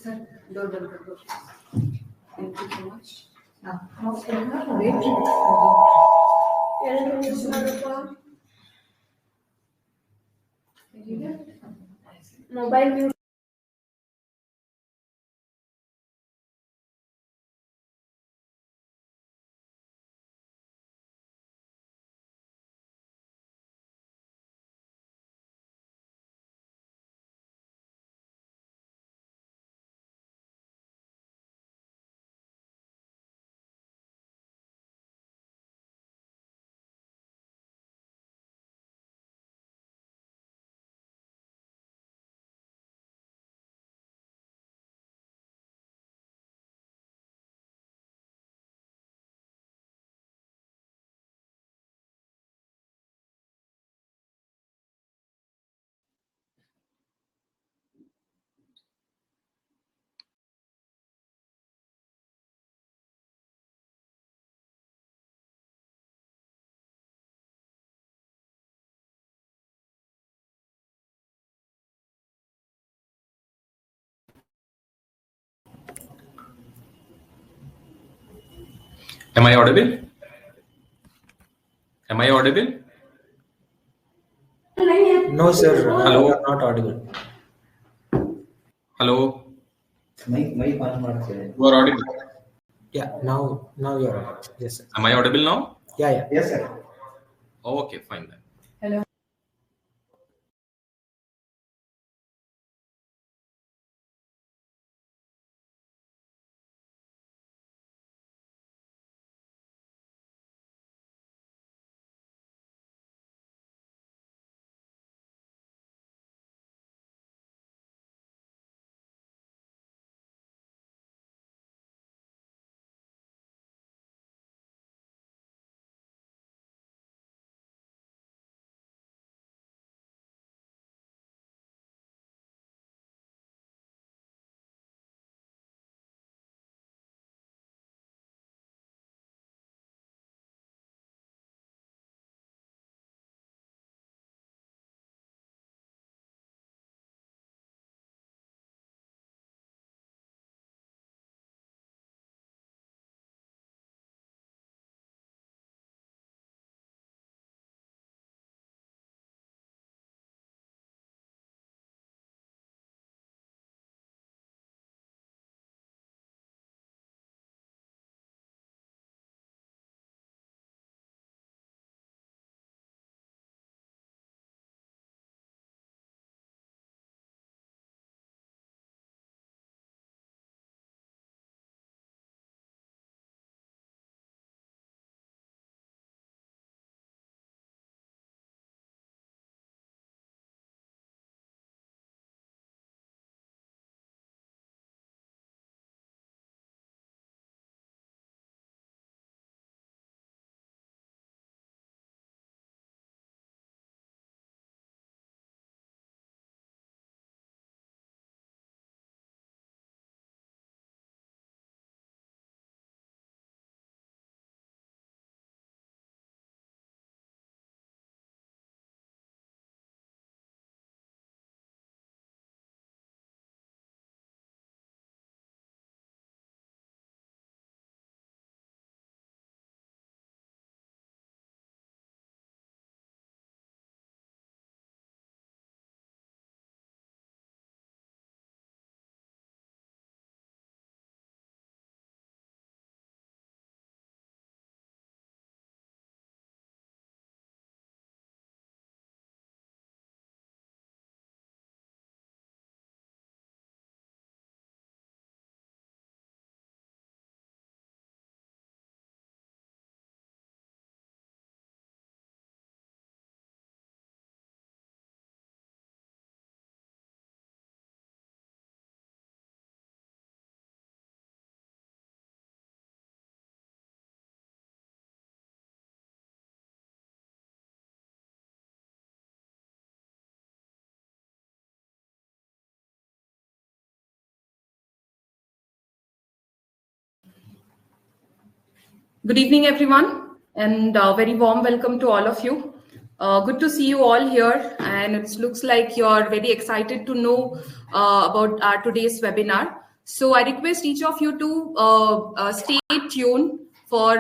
Sir, door band kar do. Thank you so much. Mobile mute. Am I audible? Am I audible? No, sir. Hello? You are not audible. Hello? Mic on ಮಾಡ್ತೀರಿ. You are audible. Yeah, now you are audible. Yes, sir. Am I audible now? Yeah, yeah. Yes, sir. Okay, fine then. Hello. Good evening, everyone, and very warm welcome to all of you. Good to see you all here, and it looks like you're very excited to know about our today's webinar. So I request each of you to stay tuned for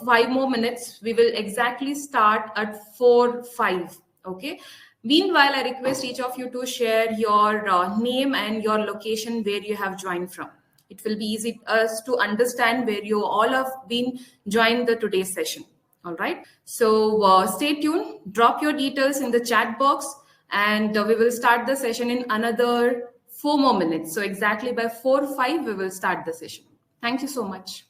5 more minutes. We will exactly start at 4:05. Okay. Meanwhile, I request each of you to share your name and your location where you have joined from. It will be easy us to understand where you all have been joined the today's session. All right. So stay tuned. Drop your details in the chat box, and we will start the session in another 4 more minutes. So exactly by 4:05, we will start the session. Thank you so much.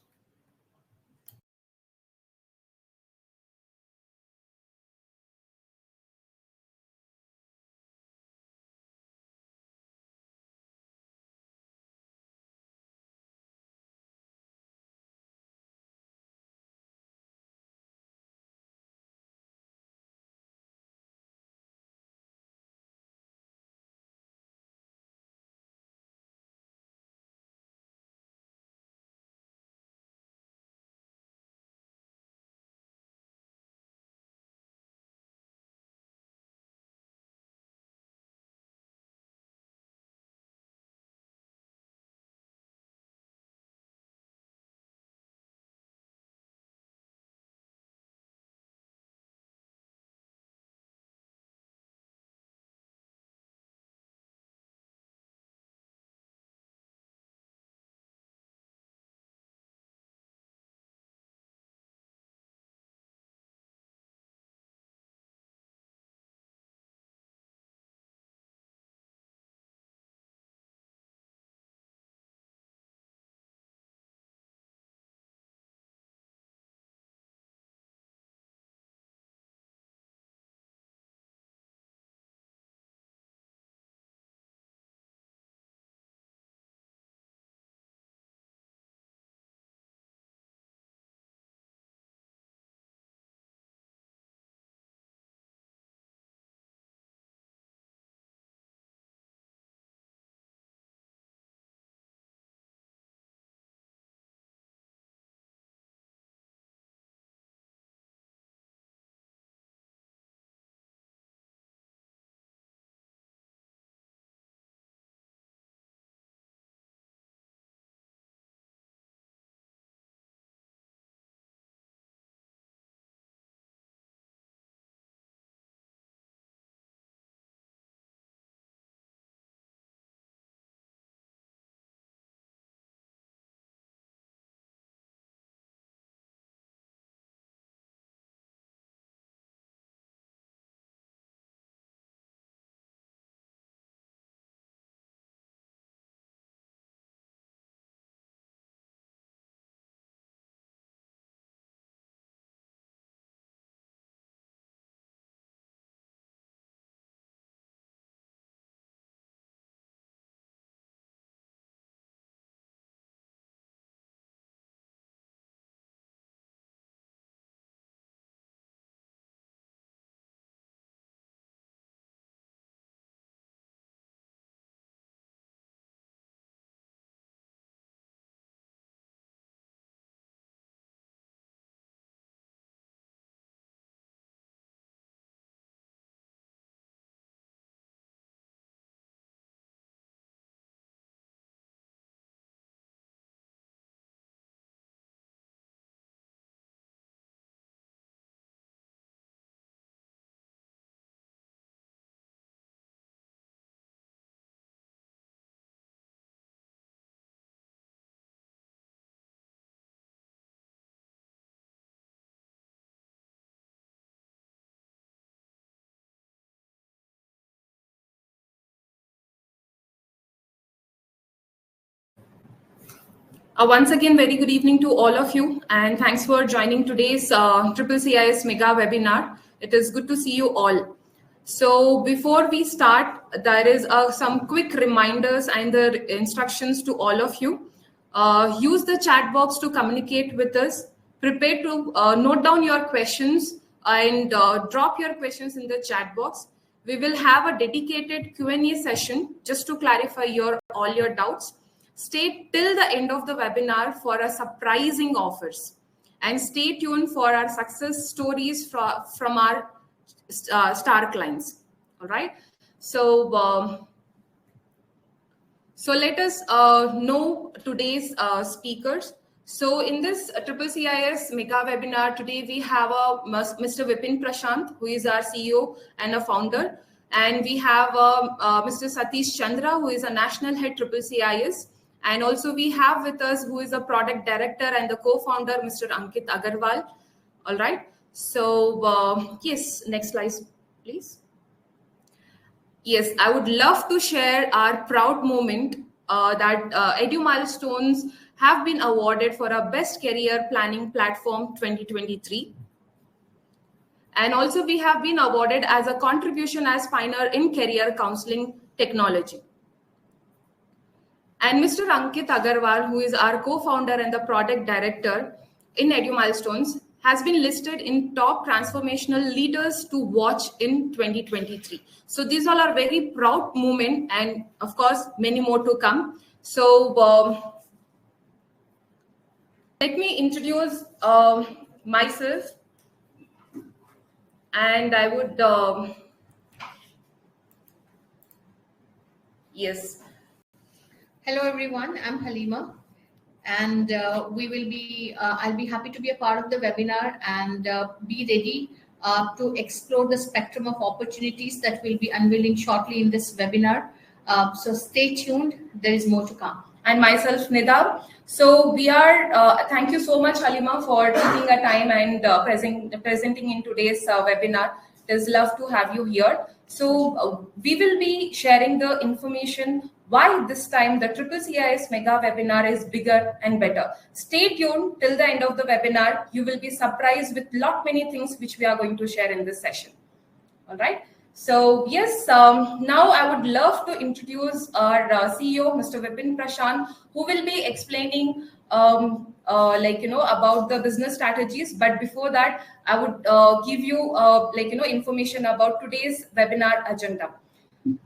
Once again, very good evening to all of you, and thanks for joining today's CCCIS Mega Webinar. It is good to see you all. So before we start, there is some quick reminders and the instructions to all of you. Use the chat box to communicate with us. Prepare to note down your questions and drop your questions in the chat box. We will have a dedicated Q&A session just to clarify all your doubts. Stay till the end of the webinar for a surprising offers, and stay tuned for our success stories from our star clients. All right. So So let us know today's speakers. So in this CCCIS mega webinar today, we have Mr. Vipin Prashant, who is our CEO and a founder. And we have Mr. Satish Chandra, who is a national head CCCIS. And also we have with us, who is a product director and the co-founder, Mr. Ankit Agarwal. All right. So yes, next slide, please. Yes, I would love to share our proud moment that Edu Milestones have been awarded for our Best Career Planning Platform 2023. And also we have been awarded as a contribution as pioneer in career counseling technology. And Mr. Ankit Agarwal, who is our co-founder and the product director in Edu Milestones, has been listed in top transformational leaders to watch in 2023. So these all are very proud moment, and of course, many more to come. So let me introduce myself, and I would, yes. Hello everyone, I'm Halima, and I'll be happy to be a part of the webinar and be ready to explore the spectrum of opportunities that we'll be unveiling shortly in this webinar. So stay tuned, there is more to come. And myself, Nida. So we are, thank you so much, Halima, for taking a time and presenting in today's webinar. It is love to have you here. So we will be sharing the information why this time the CCCIS mega webinar is bigger and better. Stay tuned till the end of the webinar. You will be surprised with many things which we are going to share in this session. All right. So yes, now I would love to introduce our CEO, Mr. Vipin Prashant, who will be explaining about the business strategies. But before that, I would give you information about today's webinar agenda.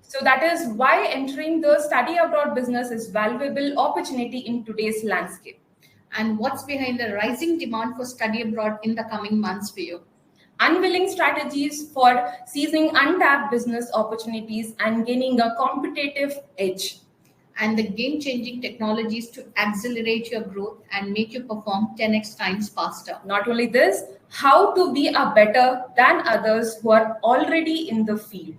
So that is why entering the study abroad business is valuable opportunity in today's landscape. And what's behind the rising demand for study abroad in the coming months for you? Unwilling strategies for seizing untapped business opportunities and gaining a competitive edge. And the game-changing technologies to accelerate your growth and make you perform 10x times faster. Not only this, how to be a better than others who are already in the field.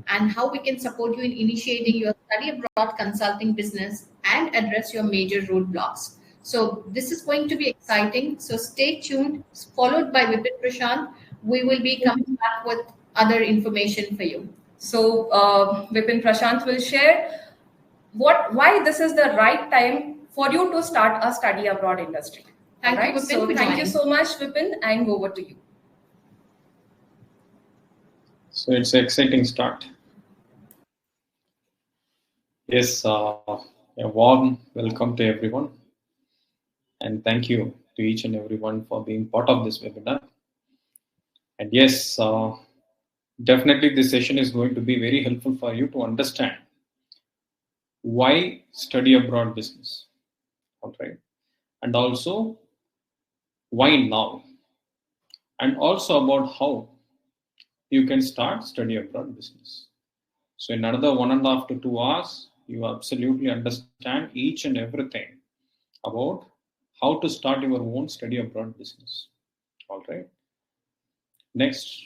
And how we can support you in initiating your study abroad consulting business and address your major roadblocks. So this is going to be exciting. So stay tuned, followed by Vipin Prashant. We will be coming back with other information for you. So Vipin Prashant will share why this is the right time for you to start a study abroad industry. Thank you, Vipin, so thank you so much, Vipin, and over to you. So it's an exciting start. Yes, a warm welcome to everyone, and thank you to each and everyone for being part of this webinar. And yes, definitely this session is going to be very helpful for you to understand why study abroad business, all right, and also why now, and also about how you can start study abroad business. So in another 1.5 to 2 hours, you absolutely understand each and everything about how to start your own study abroad business. All right. Next.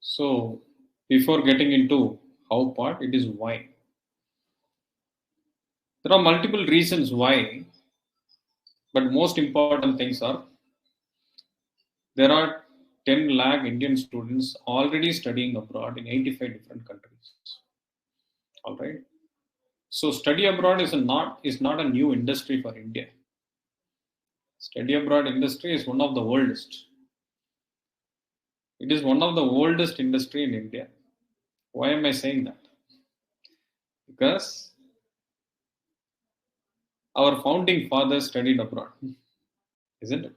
So before getting into how part, it is why. There are multiple reasons why, but most important things are there are 10 lakh Indian students already studying abroad in 85 different countries. All right. So study abroad is not a new industry for India. Study abroad industry is one of the oldest. It is one of the oldest industry in India. Why am I saying that? Because our founding fathers studied abroad, isn't it?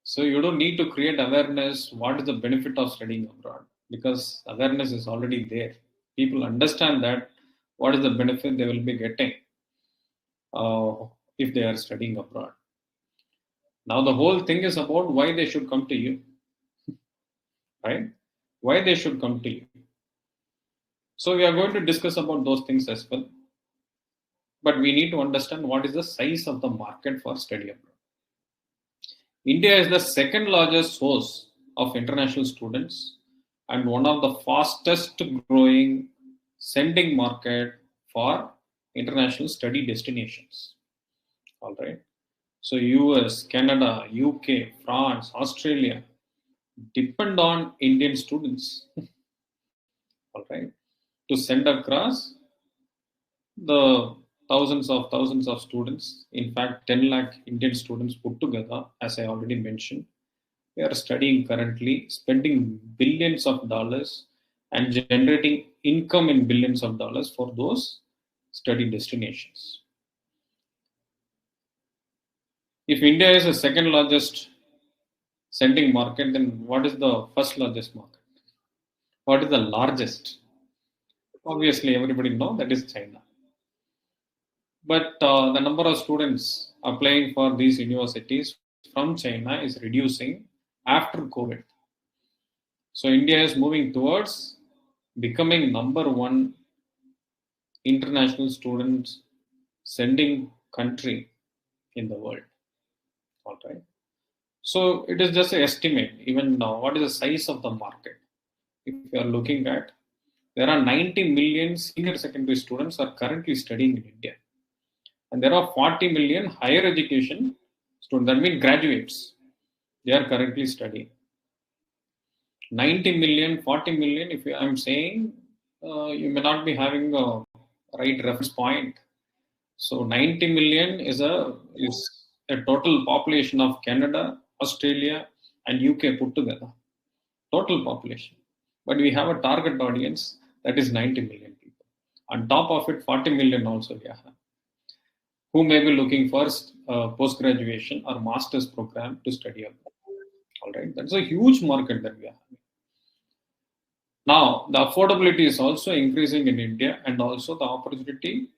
So you don't need to create awareness. What is the benefit of studying abroad? Because awareness is already there. People understand that what is the benefit they will be getting if they are studying abroad. Now the whole thing is about why they should come to you, right? Why they should come to you. So we are going to discuss about those things as well. But we need to understand what is the size of the market for study abroad. India is the second largest source of international students and one of the fastest growing sending market for international study destinations. All right. So US, Canada, UK, France, Australia depend on Indian students. All right. To send across the thousands of students, in fact 10 lakh Indian students put together, as I already mentioned, they are studying currently, spending billions of dollars and generating income in billions of dollars for those study destinations. If India is the second largest sending market, then what is the first largest market? What is the largest? Obviously, everybody know that is China. But the number of students applying for these universities from China is reducing after COVID. So India is moving towards becoming number one international students sending country in the world. All right. So it is just an estimate. Even now, what is the size of the market? If you are looking at, there are 90 million senior secondary students are currently studying in India, and there are 40 million higher education students. That means graduates. They are currently studying. 90 million, 40 million. If I'm saying, you may not be having a right reference point. So 90 million is a total population of Canada, Australia, and UK put together. Total population. But we have a target audience that is 90 million people. On top of it, 40 million also we have, who may be looking for post-graduation or master's program to study abroad. All right, that's a huge market that we are having. Now, the affordability is also increasing in India, and also the opportunity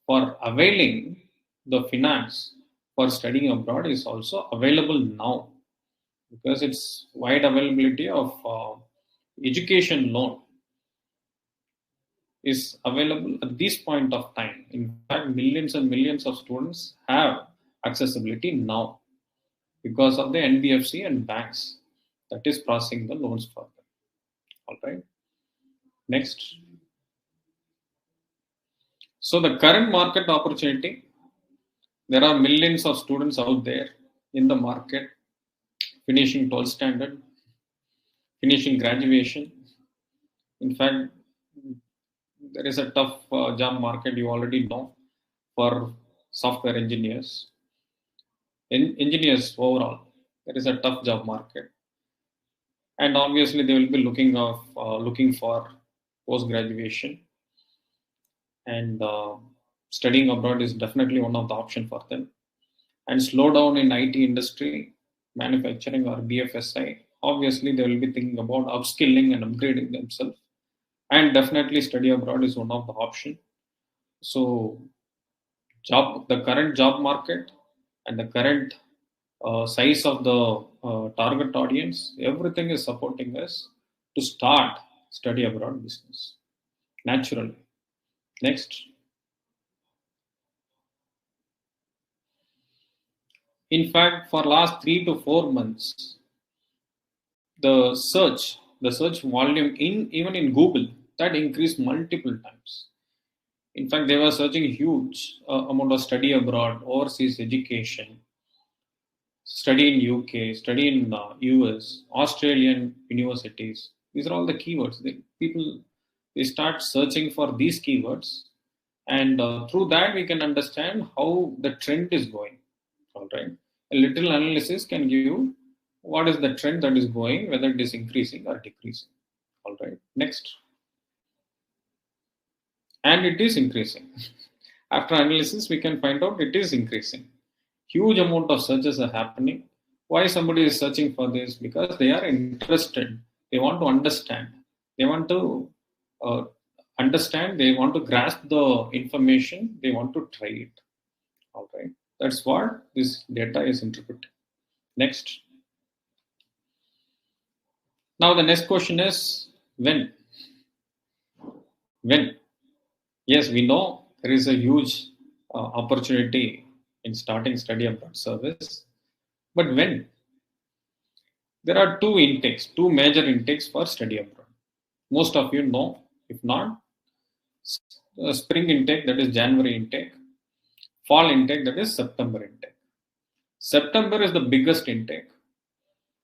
for availing the finance for studying abroad is also available now, because it's wide availability of education loan is available at this point of time. In fact, millions and millions of students have accessibility now because of the NBFC and banks that is processing the loans for them. All right. Next. So the current market opportunity, there are millions of students out there in the market finishing 12th standard, finishing graduation. In fact, there is a tough job market, you already know, for software engineers. Engineers overall, there is a tough job market. And obviously, they will be looking for post-graduation. And studying abroad is definitely one of the options for them. And slowdown in IT industry, manufacturing or BFSI, obviously they will be thinking about upskilling and upgrading themselves. And definitely study abroad is one of the options. So the current job market and the current size of the target audience, everything is supporting us to start study abroad business naturally. Next. In fact, for last 3 to 4 months, the search volume even in Google, that increased multiple times. In fact, they were searching huge amount of study abroad, overseas education, study in UK, study in US, Australian universities. These are all the keywords. People start searching for these keywords, and through that we can understand how the trend is going. All right, a little analysis can give you what is the trend that is going, whether it is increasing or decreasing. All right, next. And it is increasing. After analysis, we can find out it is increasing. Huge amount of searches are happening. Why somebody is searching for this? Because they are interested. They want to understand. They want to understand. They want to grasp the information. They want to try it. All right. That's what this data is interpreting. Next. Now the next question is when. When? Yes, we know there is a huge opportunity in starting study abroad service. But when? There are two major intakes for study abroad. Most of you know, if not, spring intake, that is January intake, fall intake, that is September intake. September is the biggest intake.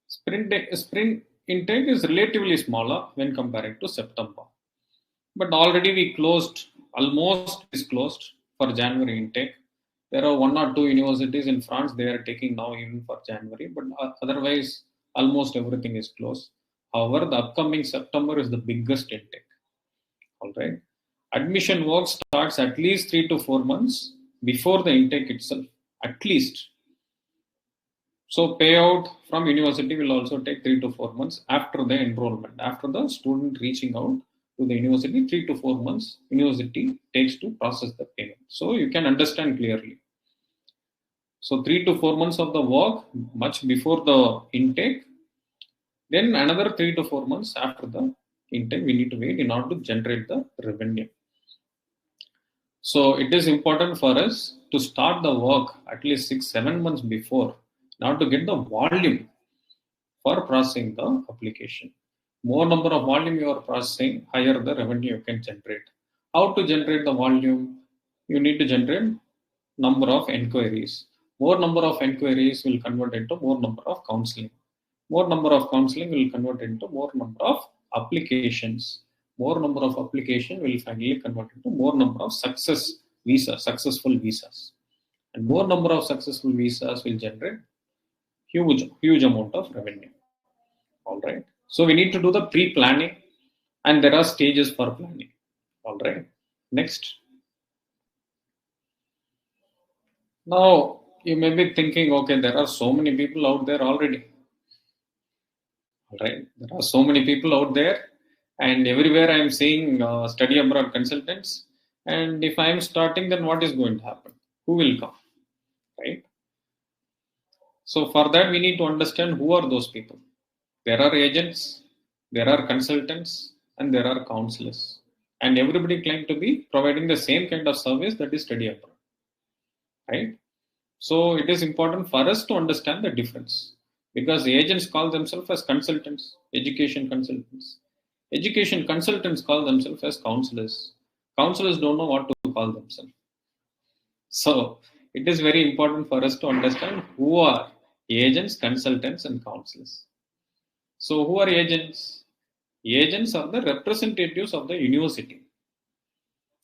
Spring intake is relatively smaller when comparing to September. But already we closed, almost is closed for January intake. There are one or two universities in France, they are taking now even for January, but otherwise almost everything is closed. However, the upcoming September is the biggest intake. All right. Admission work starts at least 3 to 4 months before the intake itself, at least. So payout from university will also take 3 to 4 months after the enrollment, after the student reaching out to the university. 3 to 4 months university takes to process the payment. So you can understand clearly. So 3 to 4 months of the work much before the intake. Then another 3 to 4 months after the intake we need to wait in order to generate the revenue. So it is important for us to start the work at least 6-7 months before, now to get the volume for processing the application. More number of volume you are processing, higher the revenue you can generate. How to generate the volume? You need to generate number of enquiries. More number of enquiries will convert into more number of counseling. More number of counseling will convert into more number of applications. More number of application will finally convert into more number of successful visas. And more number of successful visas will generate huge amount of revenue. All right. So we need to do the pre-planning, and there are stages for planning. All right. Next. Now you may be thinking, okay, there are so many people out there already. All right. There are so many people out there, and everywhere I am seeing study abroad consultants. And if I am starting, then what is going to happen? Who will come? Right. So for that, we need to understand who are those people. There are agents, there are consultants, and there are counselors. And everybody claim to be providing the same kind of service, that is study abroad. Right? So it is important for us to understand the difference, because the agents call themselves as consultants, education consultants. Education consultants call themselves as counselors. Counselors don't know what to call themselves. So it is very important for us to understand who are agents, consultants, and counselors. So who are agents? Agents are the representatives of the university.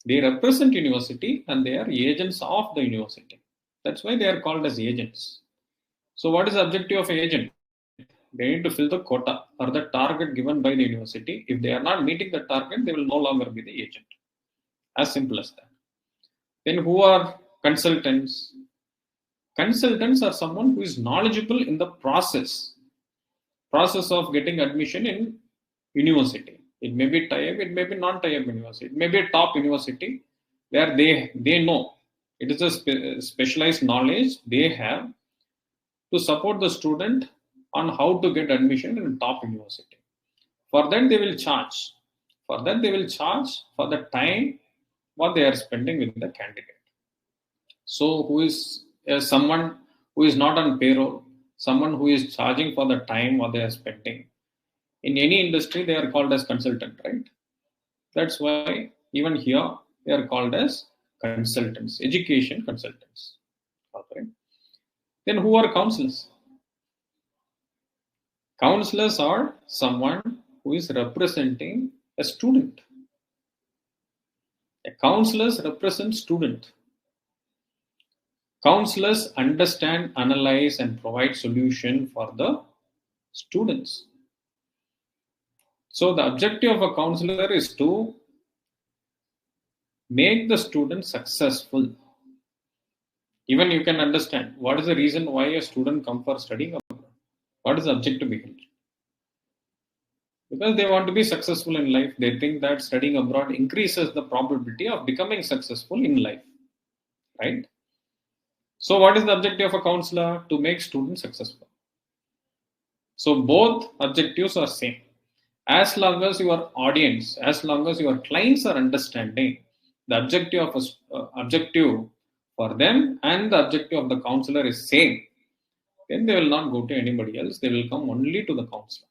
They represent university and they are agents of the university. That's why they are called as agents. So what is the objective of agent? They need to fill the quota or the target given by the university. If they are not meeting the target, they will no longer be the agent. As simple as that. Then who are consultants? Consultants are someone who is knowledgeable in the process of getting admission in university. It may be tie-up, it may be non-tie-up university. It may be a top university where they know. It is a specialized knowledge they have to support the student on how to get admission in top university. For that, they will charge. For that, they will charge for the time what they are spending with the candidate. So, who is someone who is not on payroll, someone who is charging for the time what they are spending. In any industry, they are called as consultant, right? That's why even here they are called as consultants, education consultants. Okay. Then who are counselors? Counselors are someone who is representing a student. A counselors represent student. Counselors understand, analyze, and provide solution for the students. So the objective of a counselor is to make the student successful. Even you can understand what is the reason why a student come for studying abroad. What is the objective behind it? Because they want to be successful in life. They think that studying abroad increases the probability of becoming successful in life. Right? So what is the objective of a counselor? To make students successful. So both objectives are same. As long as your audience, as long as your clients are understanding the objective for them and the objective of the counselor is same, then they will not go to anybody else. They will come only to the counselor.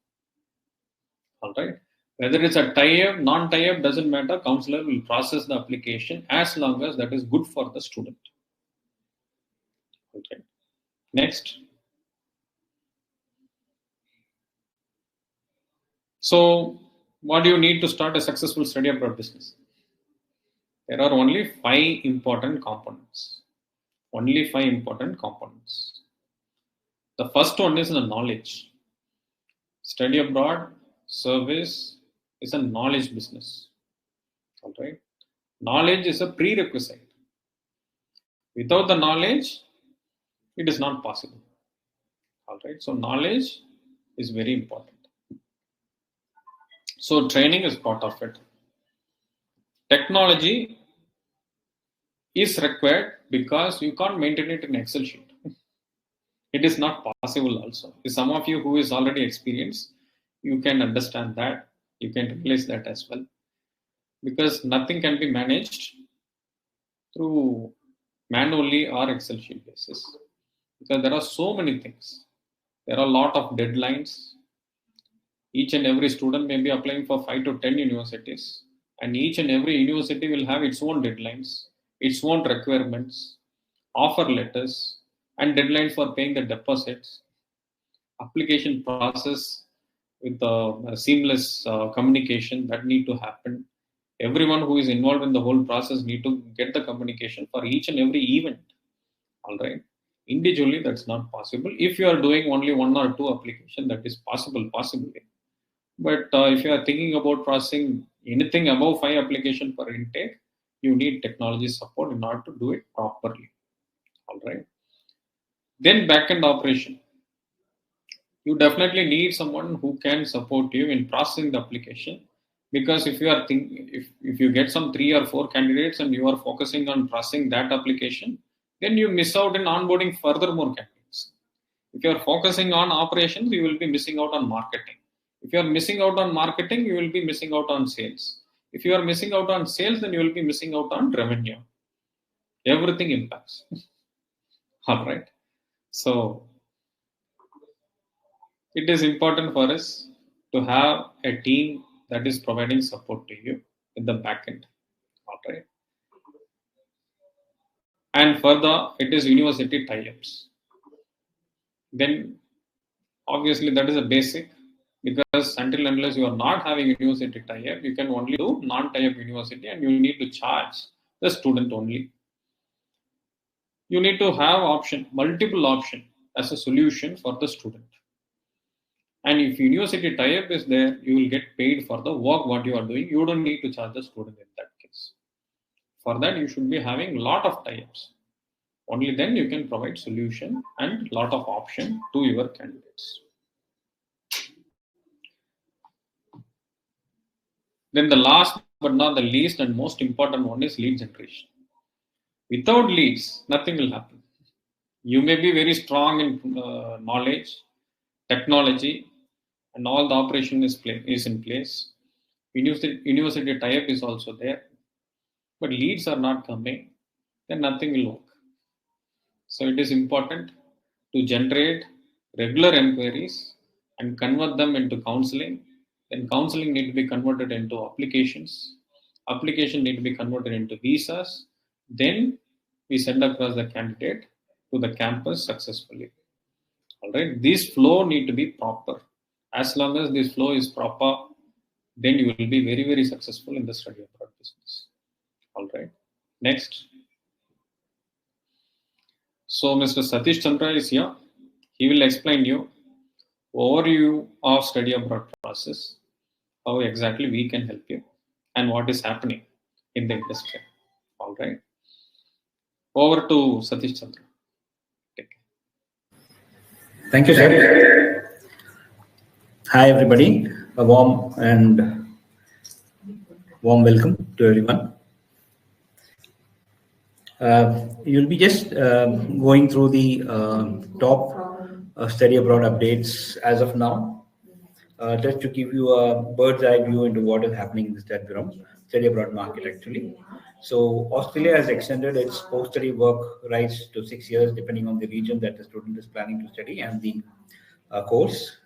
All right. Whether it's a tie-up, non-tie-up, doesn't matter. Counselor will process the application as long as that is good for the student. Okay. Next. So, what do you need to start a successful study abroad business? There are only 5 important components. Only 5 important components. The first one is the knowledge. Study abroad service is a knowledge business. All right. Knowledge is a prerequisite. Without the knowledge, it is not possible. All right. So knowledge is very important. So training is part of it. Technology is required because you can't maintain it in Excel sheet. It is not possible also. Some of you who is already experienced, you can understand that. You can realize that as well. Because nothing can be managed through manually or Excel sheet basis. Because there are so many things. There are a lot of deadlines. Each and every student may be applying for 5 to 10 universities. And each and every university will have its own deadlines, its own requirements, offer letters, and deadlines for paying the deposits. Application process with the seamless communication that need to happen. Everyone who is involved in the whole process need to get the communication for each and every event. All right. Individually, that's not possible. If you are doing only 1 or 2 applications, that is possible, possibly. But if you are thinking about processing anything above 5 applications per intake, you need technology support in order to do it properly. All right. Then back-end operation. You definitely need someone who can support you in processing the application. Because if you are if you get some 3 or 4 candidates and you are focusing on processing that application, then you miss out in onboarding further more candidates. If you are focusing on operations, you will be missing out on marketing. If you are missing out on marketing, you will be missing out on sales. If you are missing out on sales, then you will be missing out on revenue. Everything impacts. All right. So it is important for us to have a team that is providing support to you in the back end. All right. And further, it is university tie-ups. Then obviously that is a basic, because until unless you are not having university tie-up, you can only do non-tie-up university and you need to charge the student only. You need to have multiple option as a solution for the student. And if university tie-up is there, you will get paid for the work what you are doing. You don't need to charge the student in that case. For that, you should be having a lot of tie-ups. Only then you can provide solution and lot of option to your candidates. Then the last but not the least and most important one is lead generation. Without leads, nothing will happen. You may be very strong in knowledge, technology, and all the operation is in place. University tie-up is also there. But leads are not coming, then nothing will work. So it is important to generate regular inquiries and convert them into counseling. Then counseling need to be converted into applications. Application need to be converted into visas. Then we send across the candidate to the campus successfully. All right. This flow need to be proper. As long as this flow is proper, then you will be very, very successful in the study abroad business. All right. Next. So Mr. Satish Chandra is here. He will explain you overview of study abroad process, how exactly we can help you, and what is happening in the industry. All right. Over to Satish Chandra. Take care. Thank you, sir. Hi, everybody. A warm welcome to everyone. You'll be just going through the top study abroad updates as of now. just to give you a bird's eye view into what is happening in the study abroad market actually. So Australia has extended its post-study work rights to 6 years, depending on the region that the student is planning to study and the course.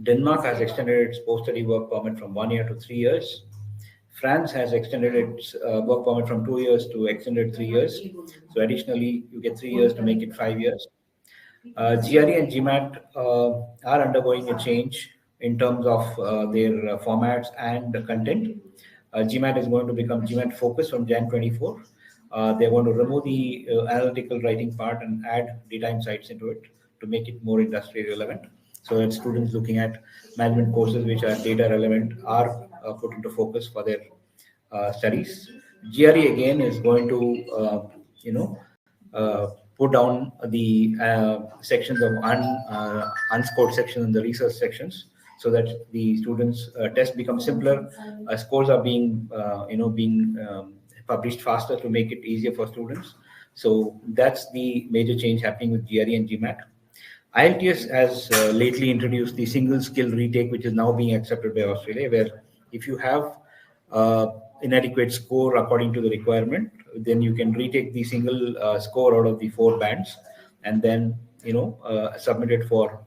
Denmark has extended its post-study work permit from 1 year to 3 years. France has extended its work permit from 2 years to extended 3 years. So additionally, you get 3 years to make it 5 years. GRE and GMAT are undergoing a change in terms of their formats and the content. GMAT is going to become GMAT Focus from Jan 24. They're going to remove the analytical writing part and add data insights into it to make it more industry relevant. So that students looking at management courses which are data relevant are put into focus for their studies. GRE again is going to, put down the sections of unscored sections and the research sections, so that the students' test becomes simpler. Scores are being, published faster to make it easier for students. So that's the major change happening with GRE and GMAT. IELTS has lately introduced the single skill retake, which is now being accepted by Australia, where if you have inadequate score according to the requirement, then you can retake the single score out of the 4 bands and then submit it for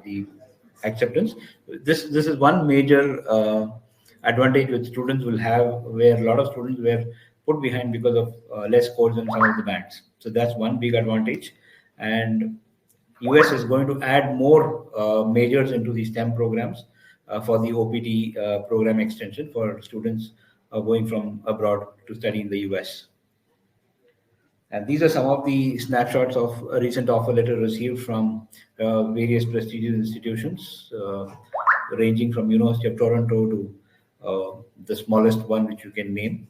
the acceptance. This is one major advantage which students will have, where a lot of students were put behind because of less scores in some of the bands. So that's one big advantage. And US is going to add more majors into the STEM programs for the OPT program extension for students going from abroad to study in the US. And these are some of the snapshots of a recent offer letter received from various prestigious institutions, ranging from University of Toronto to the smallest one which you can name.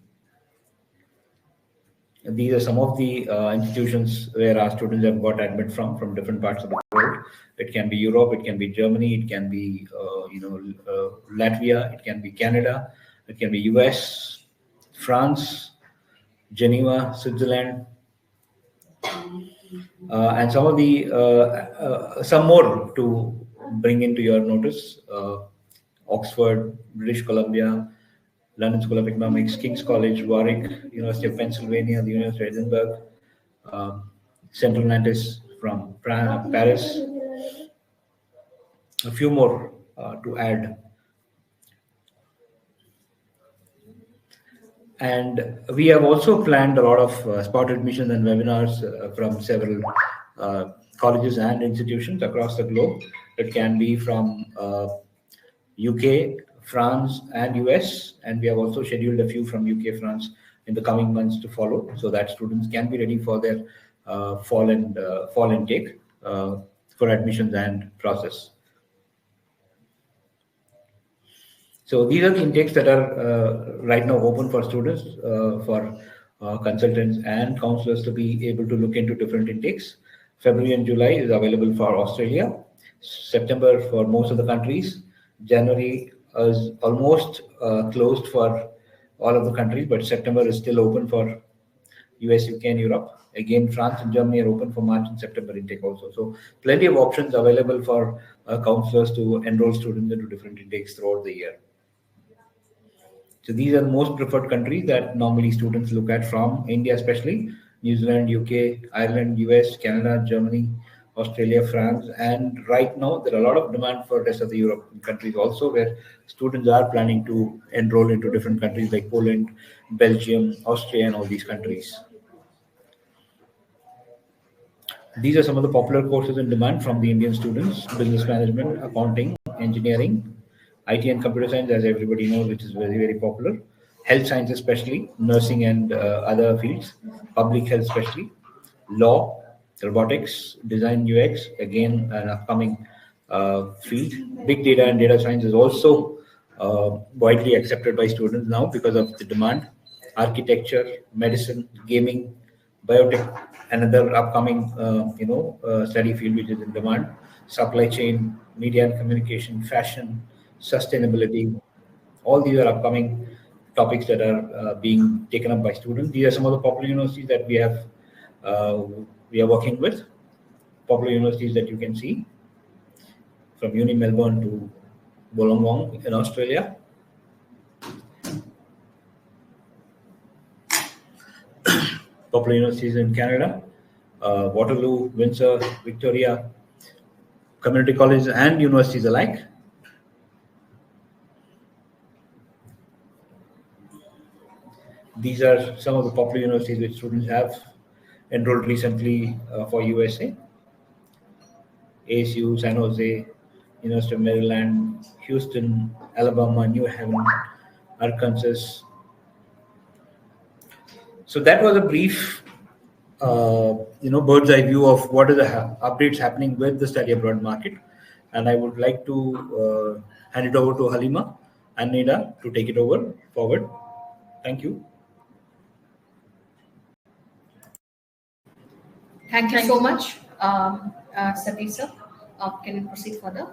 And these are some of the institutions where our students have got admit from different parts of the world. It can be Europe, it can be Germany, it can be Latvia, it can be Canada, it can be US, France, Geneva, Switzerland, and some of the some more to bring into your notice: Oxford, British Columbia, London School of Economics, King's College, Warwick, University of Pennsylvania, the University of Edinburgh, Central Nantes from Paris, a few more to add. And we have also planned a lot of spot admissions and webinars from several colleges and institutions across the globe. It can be from UK, France, and US, and we have also scheduled a few from UK, France in the coming months to follow, so that students can be ready for their fall intake for admissions and process. So these are the intakes that are right now open for students, for consultants and counselors to be able to look into different intakes. February and July is available for Australia, September for most of the countries, January is almost closed for all of the countries, but September is still open for US, UK, and Europe. Again, France and Germany are open for March and September intake also. So plenty of options available for counselors to enroll students into different intakes throughout the year. So these are the most preferred countries that normally students look at from India, especially New Zealand, UK, Ireland, US, Canada, Germany, Australia, France, and right now there are a lot of demand for rest of the European countries also, where students are planning to enroll into different countries like Poland, Belgium, Austria, and all these countries. These are some of the popular courses in demand from the Indian students: business management, accounting, engineering, IT and computer science, as everybody knows, which is very, very popular. Health science especially, nursing and other fields, public health especially, law, robotics, design UX, again, an upcoming field. Big data and data science is also widely accepted by students now because of the demand. Architecture, medicine, gaming, biotech, another upcoming study field which is in demand. Supply chain, media and communication, fashion, sustainability. All these are upcoming topics that are being taken up by students. These are some of the popular universities that we are working with. Popular universities that you can see, from Uni Melbourne to Wollongong in Australia. Popular universities in Canada, Waterloo, Windsor, Victoria, community colleges and universities alike. These are some of the popular universities which students have enrolled recently for USA. ASU, San Jose, University of Maryland, Houston, Alabama, New Haven, Arkansas. So that was a brief, bird's eye view of what are the updates happening with the study abroad market. And I would like to hand it over to Halima and Nida to take it over forward. Thank you. Thank you so much, Satish sir. Can you proceed further?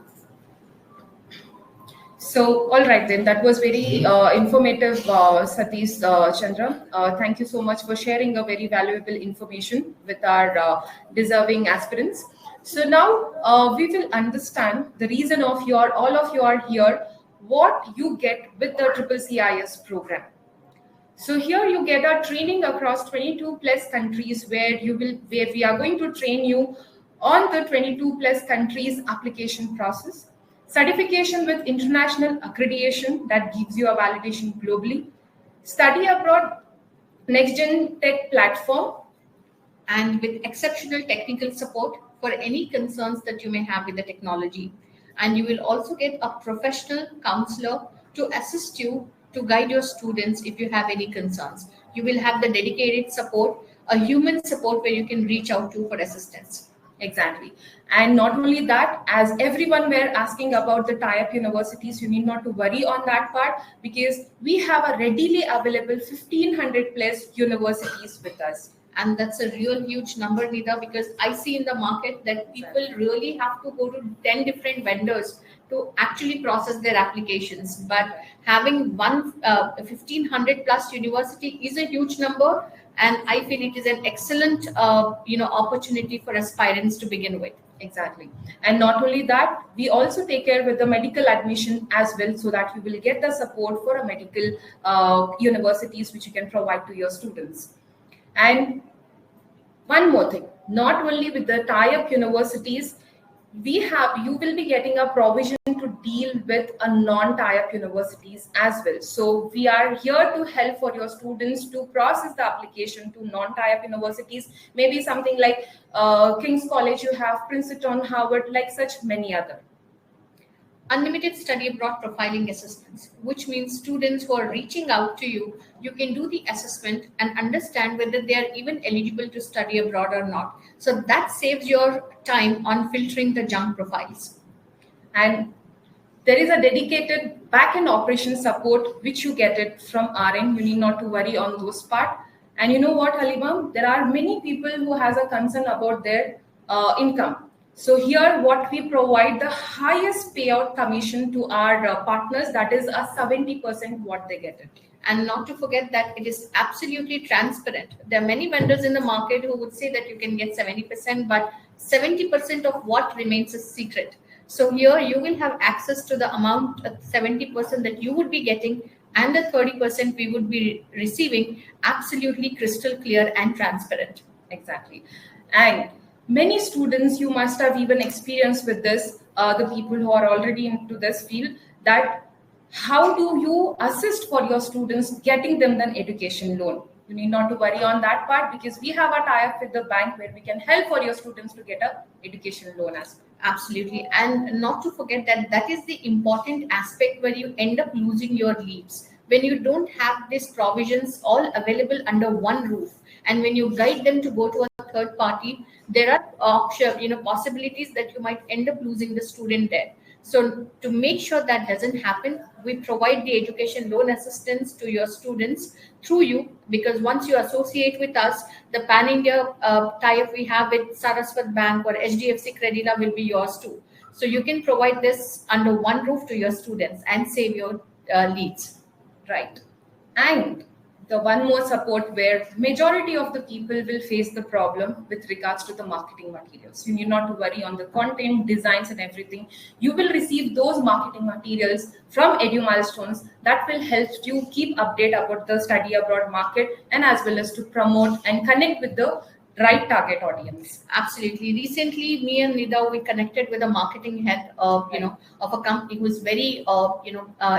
So, all right then, that was very informative, Satish Chandra. Thank you so much for sharing a very valuable information with our deserving aspirants. So now we will understand the reason of all of you are here, what you get with the CCCIS program. So here you get a training across 22 plus countries where we are going to train you on the 22 plus countries application process, certification with international accreditation that gives you a validation globally, study abroad next gen tech platform, and with exceptional technical support for any concerns that you may have with the technology. And you will also get a professional counselor to assist you to guide your students if you have any concerns. You will have the dedicated support, a human support where you can reach out to for assistance. Exactly. And not only that, as everyone were asking about the tie-up universities, you need not to worry on that part because we have a readily available 1500 plus universities with us. And that's a real huge number, Nida, because I see in the market that people really have to go to 10 different vendors to actually process their applications. But having 1500 plus university is a huge number, and I feel it is an excellent opportunity for aspirants to begin with. Exactly. And not only that, we also take care with the medical admission as well, so that you will get the support for a medical universities which you can provide to your students. And one more thing, not only with the tie-up universities, you will be getting a provision to deal with a non-tie-up universities as well. So we are here to help for your students to process the application to non-tie-up universities, maybe something like King's College, you have Princeton, Harvard, like such many other. Unlimited study abroad profiling assessments, which means students who are reaching out to you, you can do the assessment and understand whether they are even eligible to study abroad or not. So that saves your time on filtering the junk profiles. And there is a dedicated back-end operation support which you get it from our end. You need not to worry on those part. And you know what, Halima? There are many people who has a concern about their income. So here what we provide the highest payout commission to our partners, that is a 70% what they get it. And not to forget that it is absolutely transparent. There are many vendors in the market who would say that you can get 70%, but 70% of what remains a secret. So here you will have access to the amount of 70% that you would be getting and the 30% we would be receiving, absolutely crystal clear and transparent. Exactly. And many students, you must have even experienced with this, the people who are already into this field, that how do you assist for your students getting them an education loan? You need not to worry on that part because we have a tie-up with the bank where we can help for your students to get an education loan as well. Absolutely. And not to forget that is the important aspect where you end up losing your leads. When you don't have these provisions all available under one roof, and when you guide them to go to a third party, there are possibilities that you might end up losing the student there. So to make sure that doesn't happen, we provide the education loan assistance to your students through you, because once you associate with us, the Pan India tie-up we have with Saraswat Bank or HDFC Credila will be yours too. So you can provide this under one roof to your students and save your leads. Right. And the one more support where majority of the people will face the problem with regards to the marketing materials. You need not to worry on the content, designs and everything. You will receive those marketing materials from Edu Milestones that will help you keep update about the study abroad market and as well as to promote and connect with the right target audience. Absolutely. Recently, me and Nida, we connected with a marketing head, of a company who's very,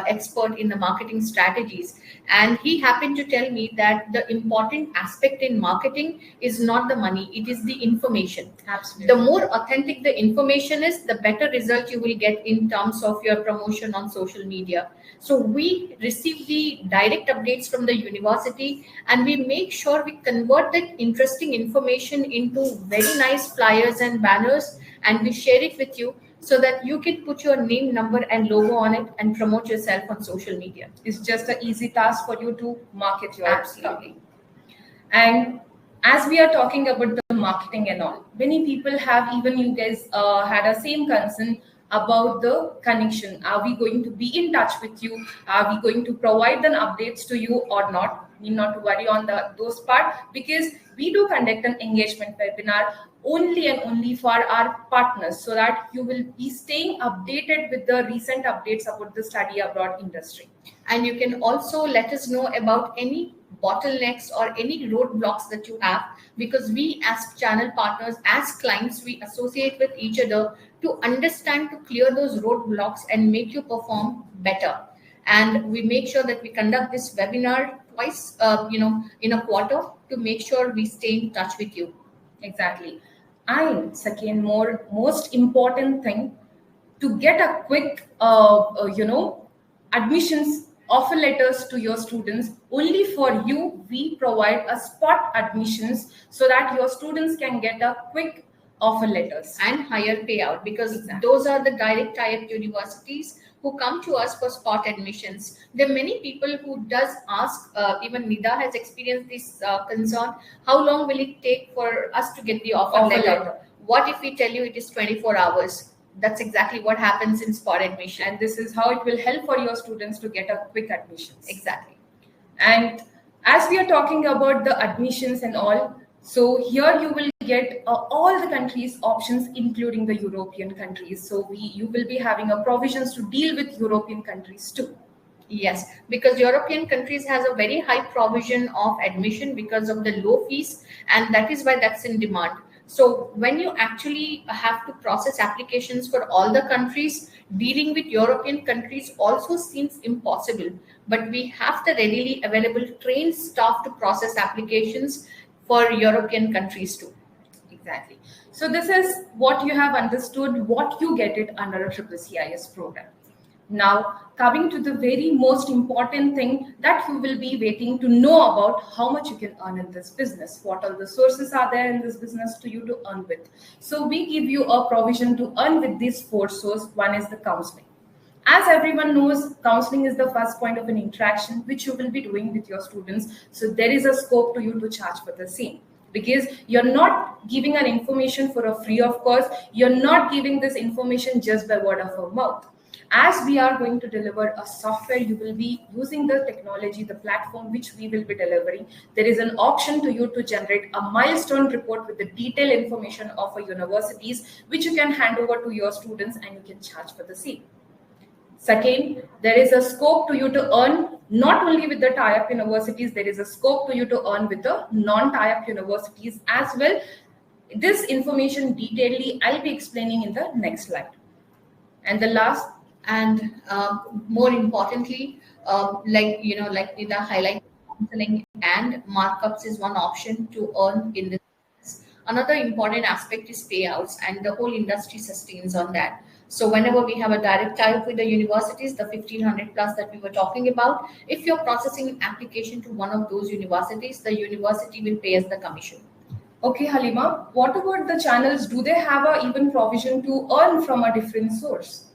expert in the marketing strategies. And he happened to tell me that the important aspect in marketing is not the money; it is the information. Absolutely. The more authentic the information is, the better result you will get in terms of your promotion on social media. So we receive the direct updates from the university, and we make sure we convert that interesting information into very nice flyers and banners, and we share it with you so that you can put your name, number, and logo on it and promote yourself on social media. It's just an easy task for you to market your Absolutely. And as we are talking about the marketing and all, many people have, even you guys had a same concern about the connection. Are we going to be in touch with you? Are we going to provide the updates to you or not? Need not to worry on those part, because we do conduct an engagement webinar only and only for our partners, so that you will be staying updated with the recent updates about the study abroad industry. And you can also let us know about any bottlenecks or any roadblocks that you have, because we as channel partners, as clients, we associate with each other to understand, to clear those roadblocks and make you perform better. And we make sure that we conduct this webinar twice, in a quarter, to make sure we stay in touch with you. Exactly. And second, most important thing, to get a quick admissions offer letters to your students, only for you we provide a spot admissions so that your students can get a quick offer letters And higher payout, because Exactly. those are the direct tie-up universities who come to us for spot admissions. There are many people who does ask, even Nida has experienced this concern, how long will it take for us to get the offer Offer letter? letter. What if we tell you it is 24 hours? That's exactly what happens in spot admission. and this is how it will help for your students to get a quick admissions. Exactly. And as we are talking about the admissions and all, so here you will get all the countries options, including the European countries. So you will be having a provisions to deal with European countries too. Yes, because European countries has a very high provision of admission because of the low fees, and that is why that's in demand. So when you actually have to process applications for all the countries, dealing with European countries also seems impossible. But we have the readily available trained staff to process applications for European countries too. Exactly. So this is what you have understood, what you get it under a CCCIS program. Now, coming to the very most important thing that you will be waiting to know about, how much you can earn in this business. What all the sources are there in this business to you to earn with. So we give you a provision to earn with these four sources. One is the counseling. As everyone knows, counseling is the first point of an interaction which you will be doing with your students. So there is a scope to you to charge for the same, because you're not giving an information for a free of course. You're not giving this information just by word of mouth. As we are going to deliver a software, you will be using the technology, the platform which we will be delivering. There is an option to you to generate a milestone report with the detailed information of a universities, which you can hand over to your students and you can charge for the same. Second, there is a scope to you to earn not only with the tie-up universities, there is a scope to you to earn with the non-tie-up universities as well. This information detailedly I'll be explaining in the next slide. And the last, And more importantly, like Nida highlighted, counseling and markups is one option to earn in this business. Another important aspect is payouts, and the whole industry sustains on that. So whenever we have a direct tie-up with the universities, the 1500 plus that we were talking about, if you're processing an application to one of those universities, the university will pay us the commission. okay, Halima, what about the channels? Do they have a even provision to earn from a different source?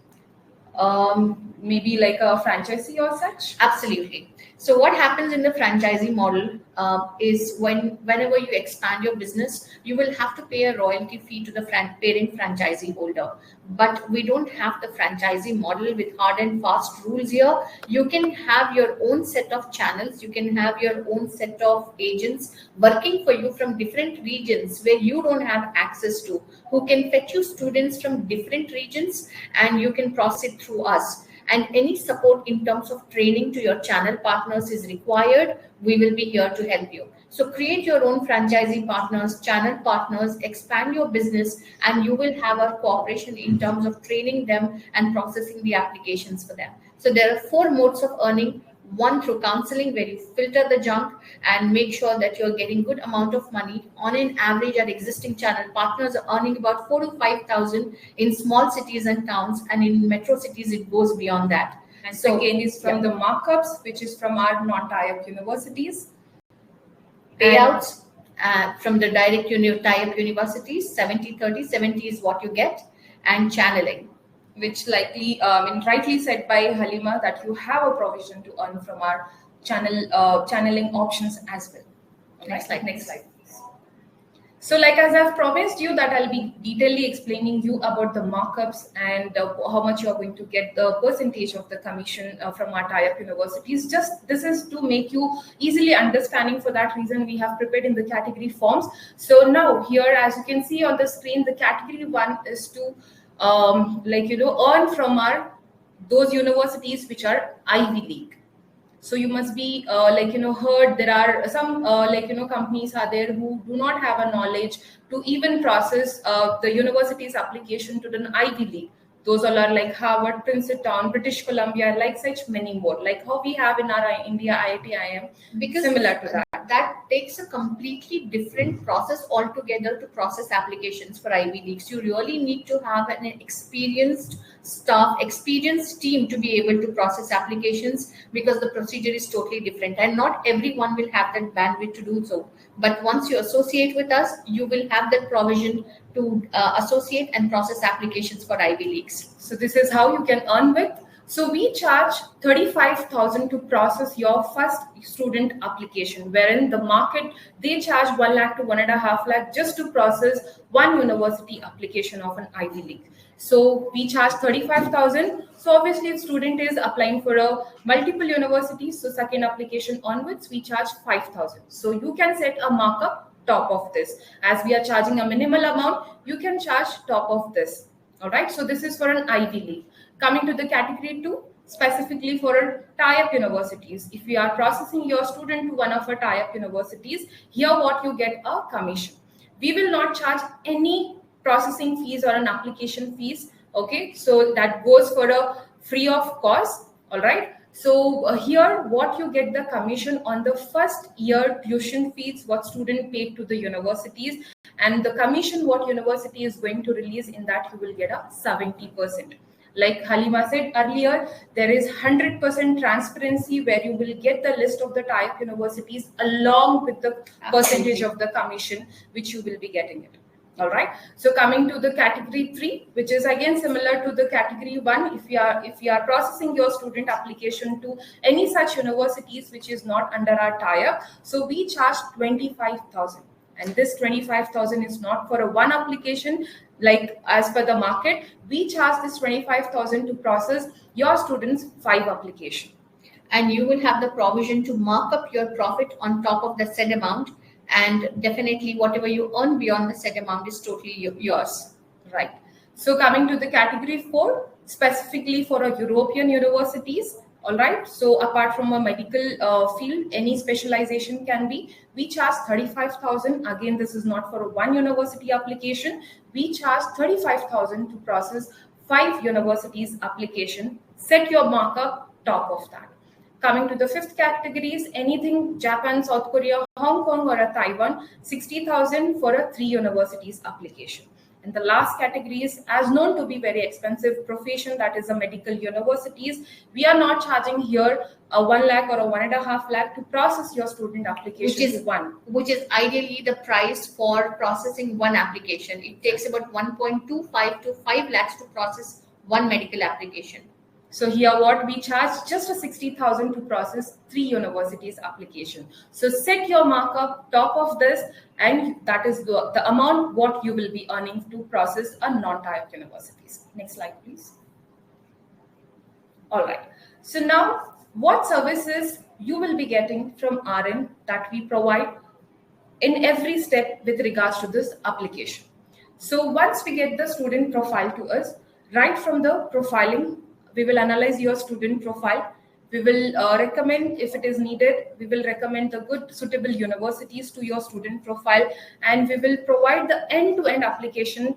maybe like a franchisee or such? Absolutely. So what happens in the franchisee model is whenever you expand your business, you will have to pay a royalty fee to the parent franchisee holder. But we don't have the franchisee model with hard and fast rules here. You can have your own set of channels. You can have your own set of agents working for you from different regions where you don't have access to, who can fetch you students from different regions, and you can process it through us. And any support in terms of training to your channel partners is required, we will be here to help you. So create your own franchisee partners, channel partners, expand your business, and you will have a cooperation in terms of training them and processing the applications for them. So there are 4 modes of earning. One, through counseling, where you filter the junk and make sure that you're getting good amount of money. On an average, our existing channel partners are earning about 4,000 to 5,000 in small cities and towns, and in metro cities it goes beyond that. And so again is from the markups, which is from our non-tie-up universities. Payouts from the direct tie-up universities, 70-30, 70 is what you get, and channeling, which likely, rightly said by Halima, that you have a provision to earn from our channeling options as well. Next slide. Next slide, please. So like as I've promised you that I'll be detailedly explaining you about the markups and how much you're going to get the percentage of the commission from our tie-up universities. Just this is to make you easily understanding. For that reason, we have prepared in the category forms. So now here, as you can see on the screen, the category 1 is to earn from those universities which are Ivy League. So you must be heard there are some companies are there who do not have a knowledge to even process the university's application to the Ivy League. Those all are like Harvard, Princeton, British Columbia, like such many more, like how we have in our India IIT IIM, because similar to that. That takes a completely different process altogether to process applications for Ivy Leagues. You really need to have an experienced staff, experienced team to be able to process applications, because the procedure is totally different, and not everyone will have that bandwidth to do so. But once you associate with us, you will have that provision to associate and process applications for Ivy Leagues. So this is how you can earn with. So we charge 35,000 to process your first student application, wherein the market, they charge 1 lakh to 1.5 lakh just to process one university application of an Ivy League. So we charge 35,000. So obviously if student is applying for a multiple universities, so second application onwards, we charge 5,000. So you can set a markup top of this. As we are charging a minimal amount, you can charge top of this. All right. So this is for an Ivy League. Coming to the category 2, specifically for tie-up universities. If we are processing your student to one of our tie-up universities, here what you get a commission. We will not charge any processing fees or an application fees. Okay, so that goes for a free of cost. All right. So here what you get the commission on the first year tuition fees what student paid to the universities, and the commission what university is going to release, in that you will get a 70%. Like Halima said earlier, there is 100% transparency where you will get the list of the tie-up universities along with the percentage of the commission which you will be getting it. All right. So coming to the category 3, which is again similar to the category 1, if you are processing your student application to any such universities which is not under our tie-up, so we charge 25,000, and this 25,000 is not for a one application. Like as per the market, we charge this 25,000 to process your students' 5 application. And you will have the provision to mark up your profit on top of the said amount, and definitely whatever you earn beyond the said amount is totally yours. Right. So coming to the category 4, specifically for a European universities. All right. So apart from a medical field, any specialization can be. We charge 35,000. Again, this is not for a one university application. We charge 35,000 to process 5 universities application. Set your markup top of that. Coming to the 5th categories, anything Japan, South Korea, Hong Kong, or a Taiwan, 60,000 for a 3 universities application. And the last category is as known to be very expensive profession, that is a medical universities. We are not charging here a 1 lakh or a 1.5 lakh to process your student application. Which is ideally the price for processing one application. It takes about 1.25 to 5 lakhs to process one medical application. So here what we charge just a 60,000 to process 3 universities application. So set your markup top of this, and that is the amount what you will be earning to process a non-type universities. Next slide, please. All right. So now what services you will be getting from RN that we provide in every step with regards to this application. So once we get the student profile to us, right from the profiling, we will analyze your student profile. We will recommend, if it is needed, we will recommend the good suitable universities to your student profile, and we will provide the end-to-end application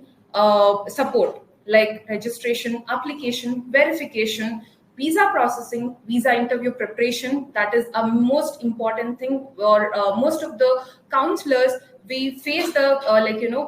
support like registration, application, verification, visa processing, visa interview preparation. That is a most important thing. Or most of the counselors, we face the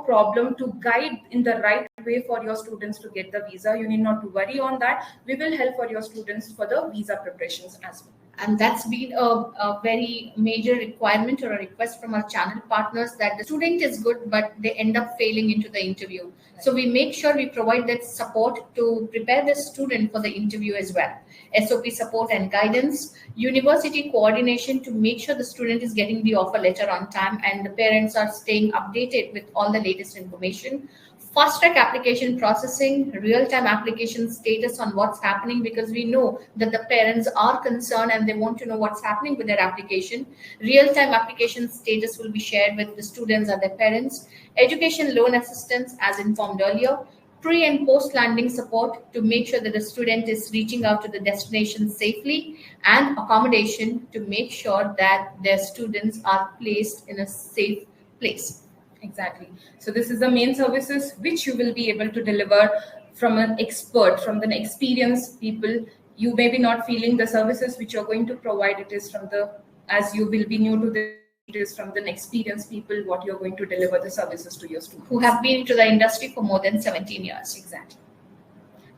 problem to guide in the right way for your students to get the visa. You need not to worry on that. We will help for your students for the visa preparations as well. And that's been a very major requirement or a request from our channel partners, that the student is good, but they end up failing into the interview. So we make sure we provide that support to prepare the student for the interview as well. SOP support and guidance, university coordination to make sure the student is getting the offer letter on time and the parents are staying updated with all the latest information. Fast track application processing, real-time application status on what's happening, because we know that the parents are concerned and they want to know what's happening with their application. Real-time application status will be shared with the students and their parents. Education loan assistance, as informed earlier. Pre and post landing support to make sure that the student is reaching out to the destination safely, and accommodation to make sure that their students are placed in a safe place. Exactly. So this is the main services which you will be able to deliver from an expert, from the experienced people. You may be not feeling the services which you're going to provide. It is from the, as you will be new to this, it is from the experienced people what you're going to deliver the services to your students. Who have been into the industry for more than 17 years. Exactly.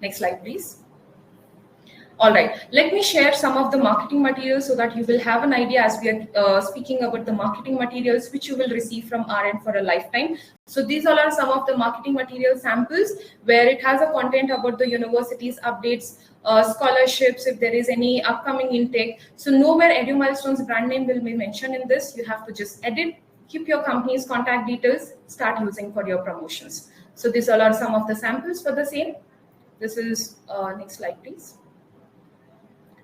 Next slide, please. All right, let me share some of the marketing materials so that you will have an idea as we are speaking about the marketing materials which you will receive from RN for a lifetime. So these all are some of the marketing material samples where it has a content about the university's updates, scholarships, if there is any upcoming intake. So nowhere Edu Milestones brand name will be mentioned in this. You have to just edit, keep your company's contact details, start using for your promotions. So these all are some of the samples for the same. This is, next slide, please.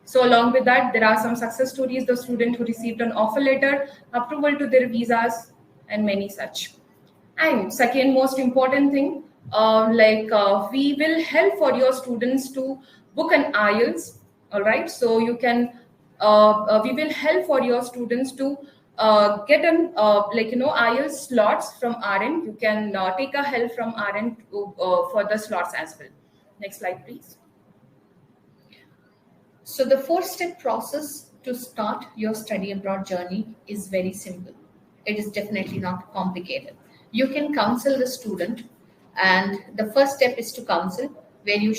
So along with that, there are some success stories, the student who received an offer letter, approval to their visas, and many such. And second most important thing, we will help for your students to book an IELTS. All right, so you can, we will help for your students to get an IELTS slots from RN. You can take a help from RN for the slots as well. Next slide, please. So the 4-step process to start your study abroad journey is very simple. It is definitely not complicated. You can counsel the student, and the first step is to counsel, where you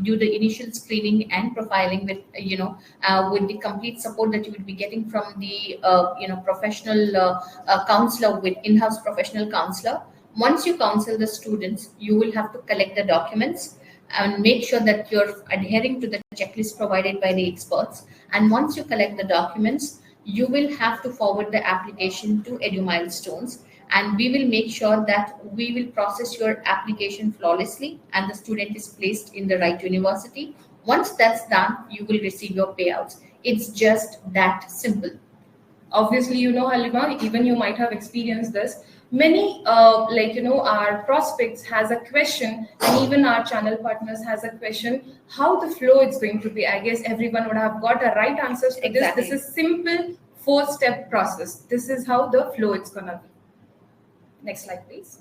do the initial screening and profiling with with the complete support that you would be getting from the professional counselor, with in-house professional counselor. Once you counsel the students, you will have to collect the documents and make sure that you're adhering to the checklist provided by the experts. And once you collect the documents, you will have to forward the application to Edu Milestones, and we will make sure that we will process your application flawlessly and the student is placed in the right university. Once that's done, you will receive your payouts. It's just that simple. Obviously, Halima, even you might have experienced this. Many our prospects has a question, and even our channel partners has a question how the flow is going to be. I guess everyone would have got a right answers to Exactly. this is simple 4-step process. This is how the flow is gonna be. Next slide, please.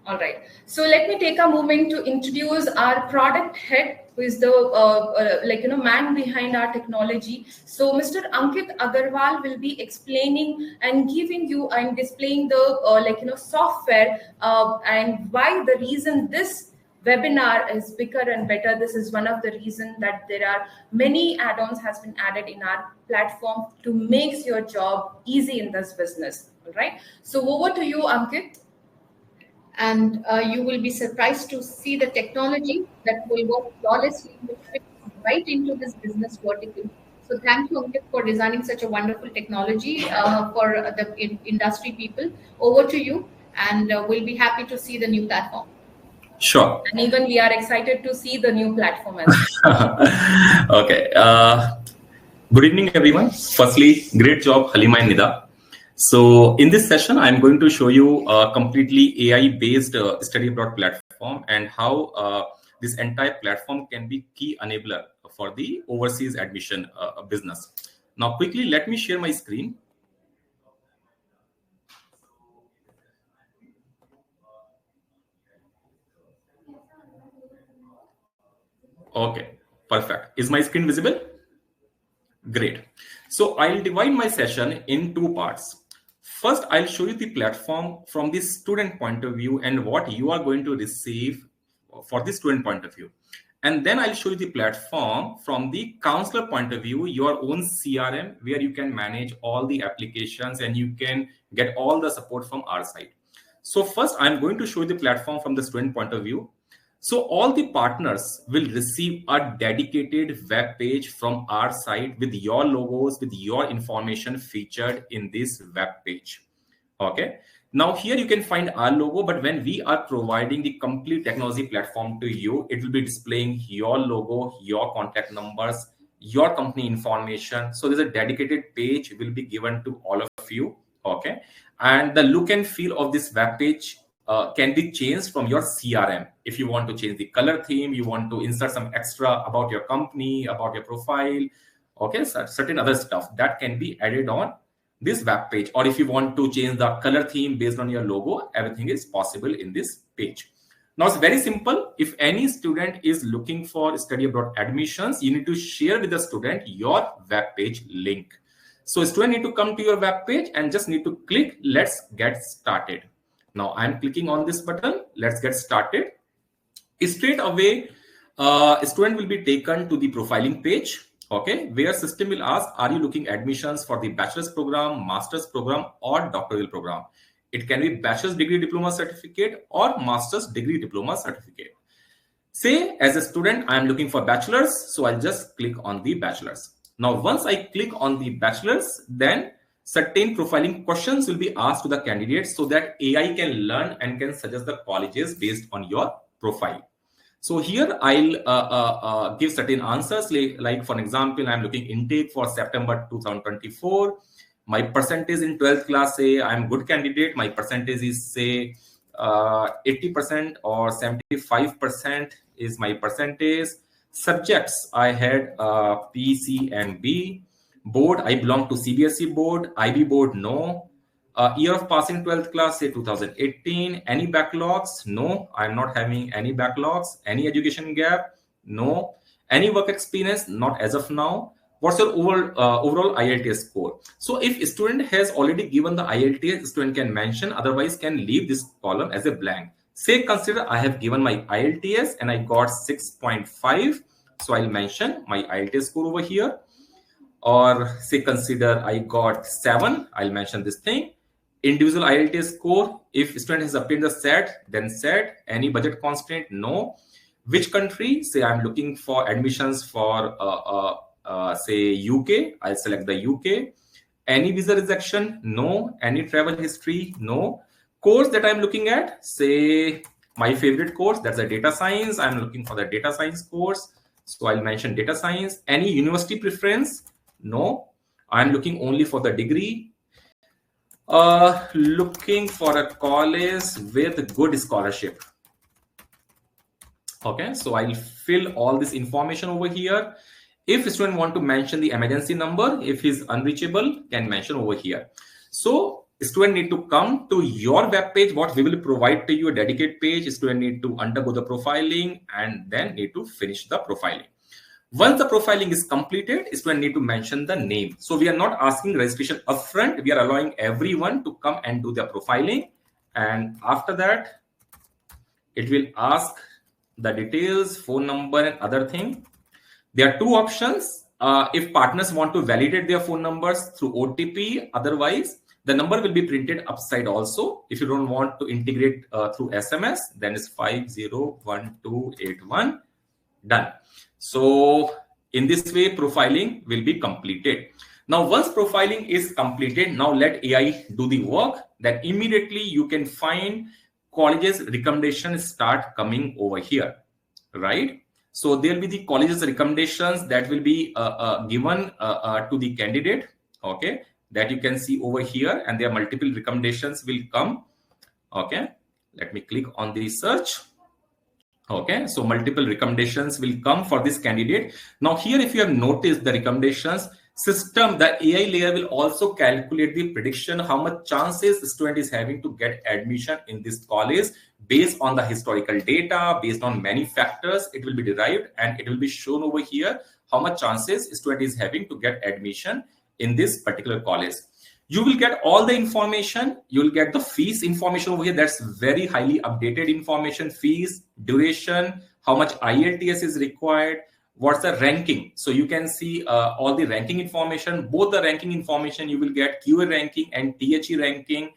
All right, so let me take a moment to introduce our product head, who is the man behind our technology. So Mr. Ankit Agarwal will be explaining and giving you and displaying the software and why the reason this webinar is bigger and better. This is one of the reasons that there are many add-ons has been added in our platform to make your job easy in this business. All right, so over to you, Ankit. And you will be surprised to see the technology that will work flawlessly with right into this business vertical. So thank you, Ankit, for designing such a wonderful technology for the industry people. Over to you, and we'll be happy to see the new platform. Sure. And even we are excited to see the new platform as well. Okay. Good evening, everyone. Firstly, great job, Halima and Nida. So in this session, I'm going to show you a completely AI-based study abroad platform and how this entire platform can be key enabler for the overseas admission business. Now, quickly, let me share my screen. Okay, perfect. Is my screen visible? Great. So I'll divide my session in two parts. First, I'll show you the platform from the student point of view and what you are going to receive for the student point of view. And then I'll show you the platform from the counselor point of view, your own CRM, where you can manage all the applications and you can get all the support from our side. So first, I'm going to show you the platform from the student point of view. So all the partners will receive a dedicated web page from our side with your logos, with your information featured in this web page. Okay. Now here you can find our logo, but when we are providing the complete technology platform to you, it will be displaying your logo, your contact numbers, your company information. So there's a dedicated page will be given to all of you. Okay. And the look and feel of this web page can be changed from your CRM. If you want to change the color theme, you want to insert some extra about your company, about your profile, okay, certain other stuff that can be added on this web page. Or if you want to change the color theme based on your logo, everything is possible in this page. Now it's very simple. If any student is looking for study abroad admissions, you need to share with the student your web page link. So student need to come to your web page and just need to click, let's get started. Now I'm clicking on this button. Let's get started. Straight away, a student will be taken to the profiling page. Okay, where system will ask, are you looking admissions for the bachelor's program, master's program, or doctoral program? It can be bachelor's degree diploma certificate or master's degree diploma certificate. Say as a student, I'm looking for bachelor's, so I'll just click on the bachelor's. Now, once I click on the bachelor's, then certain profiling questions will be asked to the candidates so that AI can learn and can suggest the colleges based on your profile. So here I'll give certain answers, like for example, I'm looking intake for September 2024. My percentage in 12th class, say I'm good candidate. My percentage is say 80% or 75% is my percentage. Subjects, I had P, C, and B. Board, I belong to CBSE board. IB board, no. Year of passing 12th class, say 2018. Any backlogs? No, I'm not having any backlogs. Any education gap? No. Any work experience? Not as of now. What's your overall IELTS score? So if a student has already given the IELTS, student can mention, otherwise can leave this column as a blank. Say consider I have given my IELTS and I got 6.5. So I'll mention my IELTS score over here. Or say consider I got 7. I'll mention this thing. Individual IELTS score. If student has obtained the SET, then SET. Any budget constraint? No. Which country? Say I'm looking for admissions for say UK. I'll select the UK. Any visa rejection? No. Any travel history? No. Course that I'm looking at? Say my favorite course. That's a data science. I'm looking for the data science course. So I'll mention data science. Any university preference? No. I'm looking only for the degree. Looking for a college with good scholarship. Okay, so I'll fill all this information over here. If student want to mention the emergency number, if he's unreachable, can mention over here. So student need to come to your web page. What we will provide to you, a dedicated page. Student need to undergo the profiling and then need to finish the profiling. Once the profiling is completed, student need to mention the name. So we are not asking registration upfront. We are allowing everyone to come and do their profiling. And after that, it will ask the details, phone number, and other thing. There are two options. If partners want to validate their phone numbers through OTP, otherwise, the number will be printed upside also. If you don't want to integrate through SMS, then it's 501281. Done. So In this way, profiling will be completed. Now, once profiling is completed, now let AI do the work. Then immediately you can find colleges recommendations start coming over here, right? So there will be the colleges recommendations that will be given to the candidate, okay, that you can see over here, and there are multiple recommendations will come. Okay, let me click on the search. Okay, so multiple recommendations will come for this candidate. Now here, if you have noticed the recommendations system, the AI layer will also calculate the prediction, how much chances the student is having to get admission in this college based on the historical data, based on many factors. It will be derived and it will be shown over here how much chances a student is having to get admission in this particular college. You will get all the information. You will get the fees information over here. That's very highly updated information. Fees, duration, how much IELTS is required, what's the ranking. So you can see all the ranking information. Both the ranking information you will get, QA ranking and THE ranking.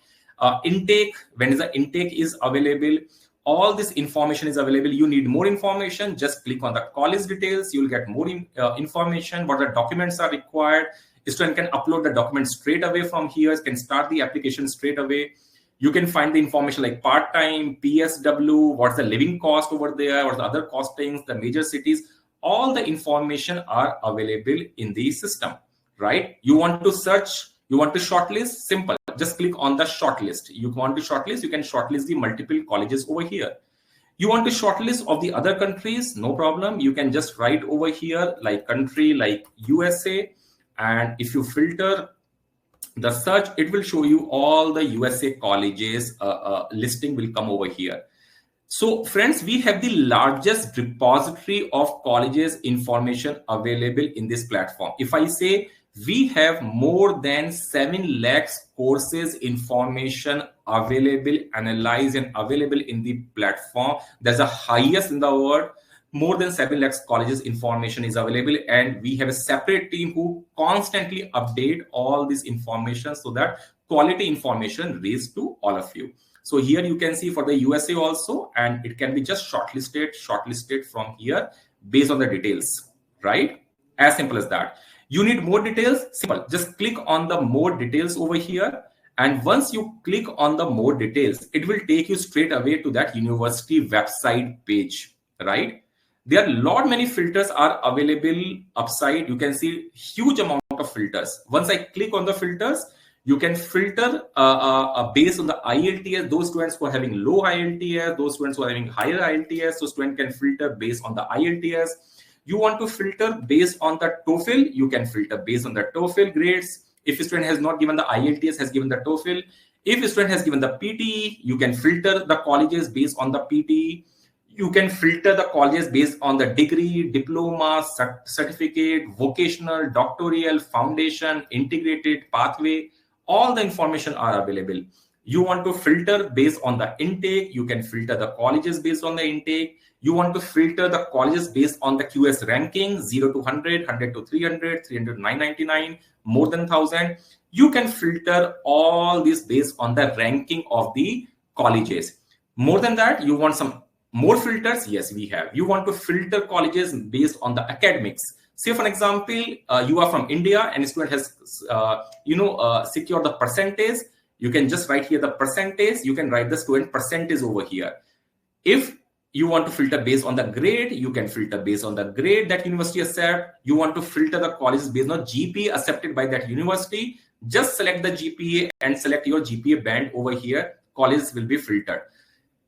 Intake, when is the intake is available. All this information is available. You need more information, just click on the college details. You will get more information, what the documents are required. A student can upload the document straight away from here, can start the application straight away. You can find the information like part-time, PSW, what's the living cost over there, what's the other costings, the major cities. All the information are available in the system, right? You want to search, you want to shortlist, simple. Just click on the shortlist. You want to shortlist, you can shortlist the multiple colleges over here. You want to shortlist of the other countries, no problem. You can just write over here like country like USA. And if you filter the search, it will show you all the USA colleges listing will come over here. So friends, we have the largest repository of colleges information available in this platform. If I say we have more than 7 lakhs courses information available, analyzed and available in the platform, that's the highest in the world. More than 7 lakhs colleges information is available, and we have a separate team who constantly update all this information so that quality information reaches to all of you. So here you can see for the USA also, and it can be just shortlisted from here based on the details, right? As simple as that. You need more details? Simple. Just click on the more details over here. And once you click on the more details, it will take you straight away to that university website page, right? There are many filters are available upside. You can see huge amount of filters. Once I click on the filters, you can filter based on the IELTS, those students who are having low IELTS, those students who are having higher IELTS, so student can filter based on the IELTS. You want to filter based on the TOEFL, you can filter based on the TOEFL grades. If a student has not given the IELTS, has given the TOEFL. If a student has given the PTE, you can filter the colleges based on the PTE. You can filter the colleges based on the degree, diploma, certificate, vocational, doctoral, foundation, integrated, pathway. All the information are available. You want to filter based on the intake. You can filter the colleges based on the intake. You want to filter the colleges based on the QS ranking, 0 to 100, 100 to 300, 300 to 999, more than 1000. You can filter all this based on the ranking of the colleges. More than that, you want some more filters? Yes, we have. You want to filter colleges based on the academics. Say, for example, you are from India and a student has, secured the percentage. You can just write here the percentage. You can write the student percentage over here. If you want to filter based on the grade, you can filter based on the grade that university accept. You want to filter the colleges based on GPA accepted by that university. Just select the GPA and select your GPA band over here. Colleges will be filtered.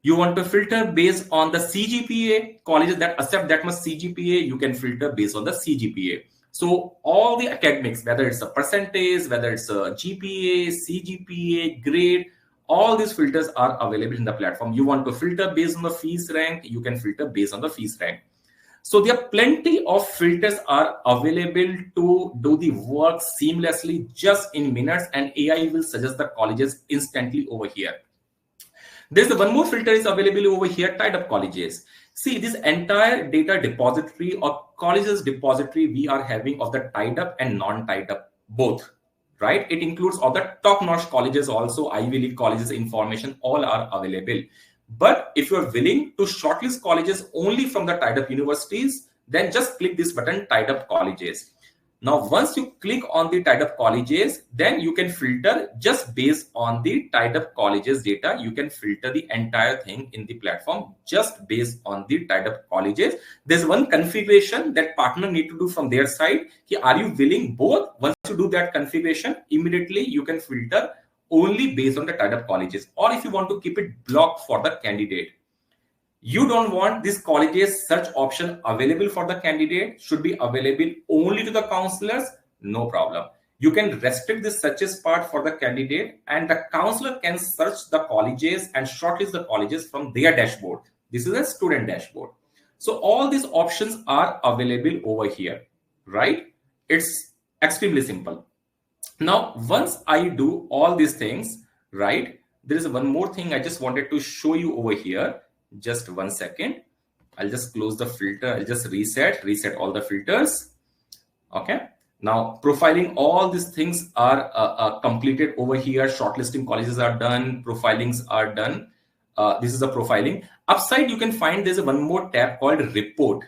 You want to filter based on the CGPA, colleges that accept that much CGPA, you can filter based on the CGPA. So all the academics, whether it's a percentage, whether it's a GPA, CGPA, grade, all these filters are available in the platform. You want to filter based on the fees rank, you can filter based on the fees rank. So there are plenty of filters are available to do the work seamlessly just in minutes, and AI will suggest the colleges instantly over here. There's one more filter is available over here, tied up colleges. See, this entire data depository or colleges depository we are having of the tied up and non-tied up both, right? It includes all the top-notch colleges also, Ivy League colleges information, all are available. But if you're willing to shortlist colleges only from the tied up universities, then just click this button, tied up colleges. Now, once you click on the tied up colleges, then you can filter just based on the tied up colleges data. You can filter the entire thing in the platform just based on the tied up colleges. There's one configuration that partner need to do from their side. Are you willing both? Once you do that configuration, immediately you can filter only based on the tied up colleges. Or if you want to keep it blocked for the candidate, you don't want this colleges search option available for the candidate, should be available only to the counselors, no problem. You can restrict the searches part for the candidate, and the counselor can search the colleges and shortlist the colleges from their dashboard. This is a student dashboard. So all these options are available over here, right? It's extremely simple. Now, once I do all these things, right, there is one more thing I just wanted to show you over here. Just 1 second. I'll just close the filter. I'll just reset all the filters. Okay. Now, profiling, all these things are completed over here. Shortlisting colleges are done. Profilings are done. This is the profiling. Upside, you can find there's one more tab called report,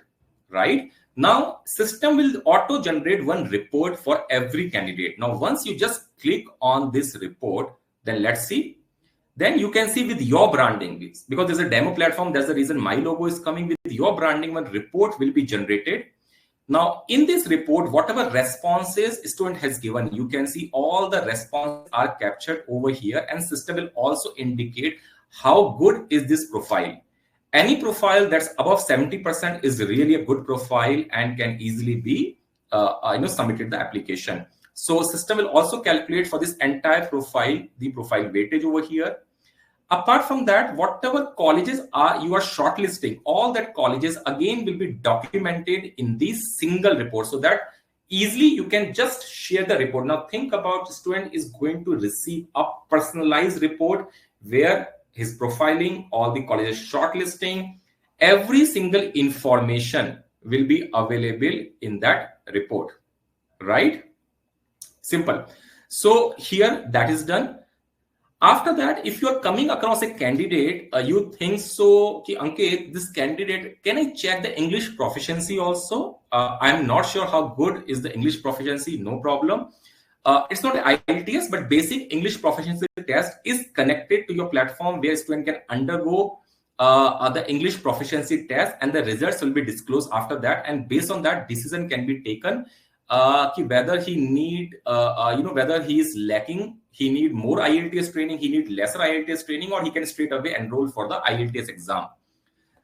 right? Now, system will auto-generate one report for every candidate. Now, once you just click on this report, then let's see. Then you can see with your branding, because there's a demo platform, that's the reason my logo is coming. With your branding, one report will be generated. Now, in this report, whatever responses student has given, you can see all the responses are captured over here, and system will also indicate how good is this profile. Any profile that's above 70% is really a good profile and can easily be submitted the application. So system will also calculate for this entire profile, the profile weightage over here. Apart from that, whatever colleges you are shortlisting, all that colleges again will be documented in this single report, so that easily you can just share the report. Now think about student is going to receive a personalized report where his profiling, all the colleges shortlisting, every single information will be available in that report, right? Simple. So here that is done. After that, if you are coming across a candidate, you think so, Ankit, this candidate, can I check the English proficiency also? I'm not sure how good is the English proficiency, no problem. It's not an IELTS, but basic English proficiency test is connected to your platform where student can undergo the English proficiency test, and the results will be disclosed after that. And based on that, decision can be taken whether he need, whether he is lacking, he need more IELTS training, he need lesser IELTS training, or he can straight away enroll for the IELTS exam.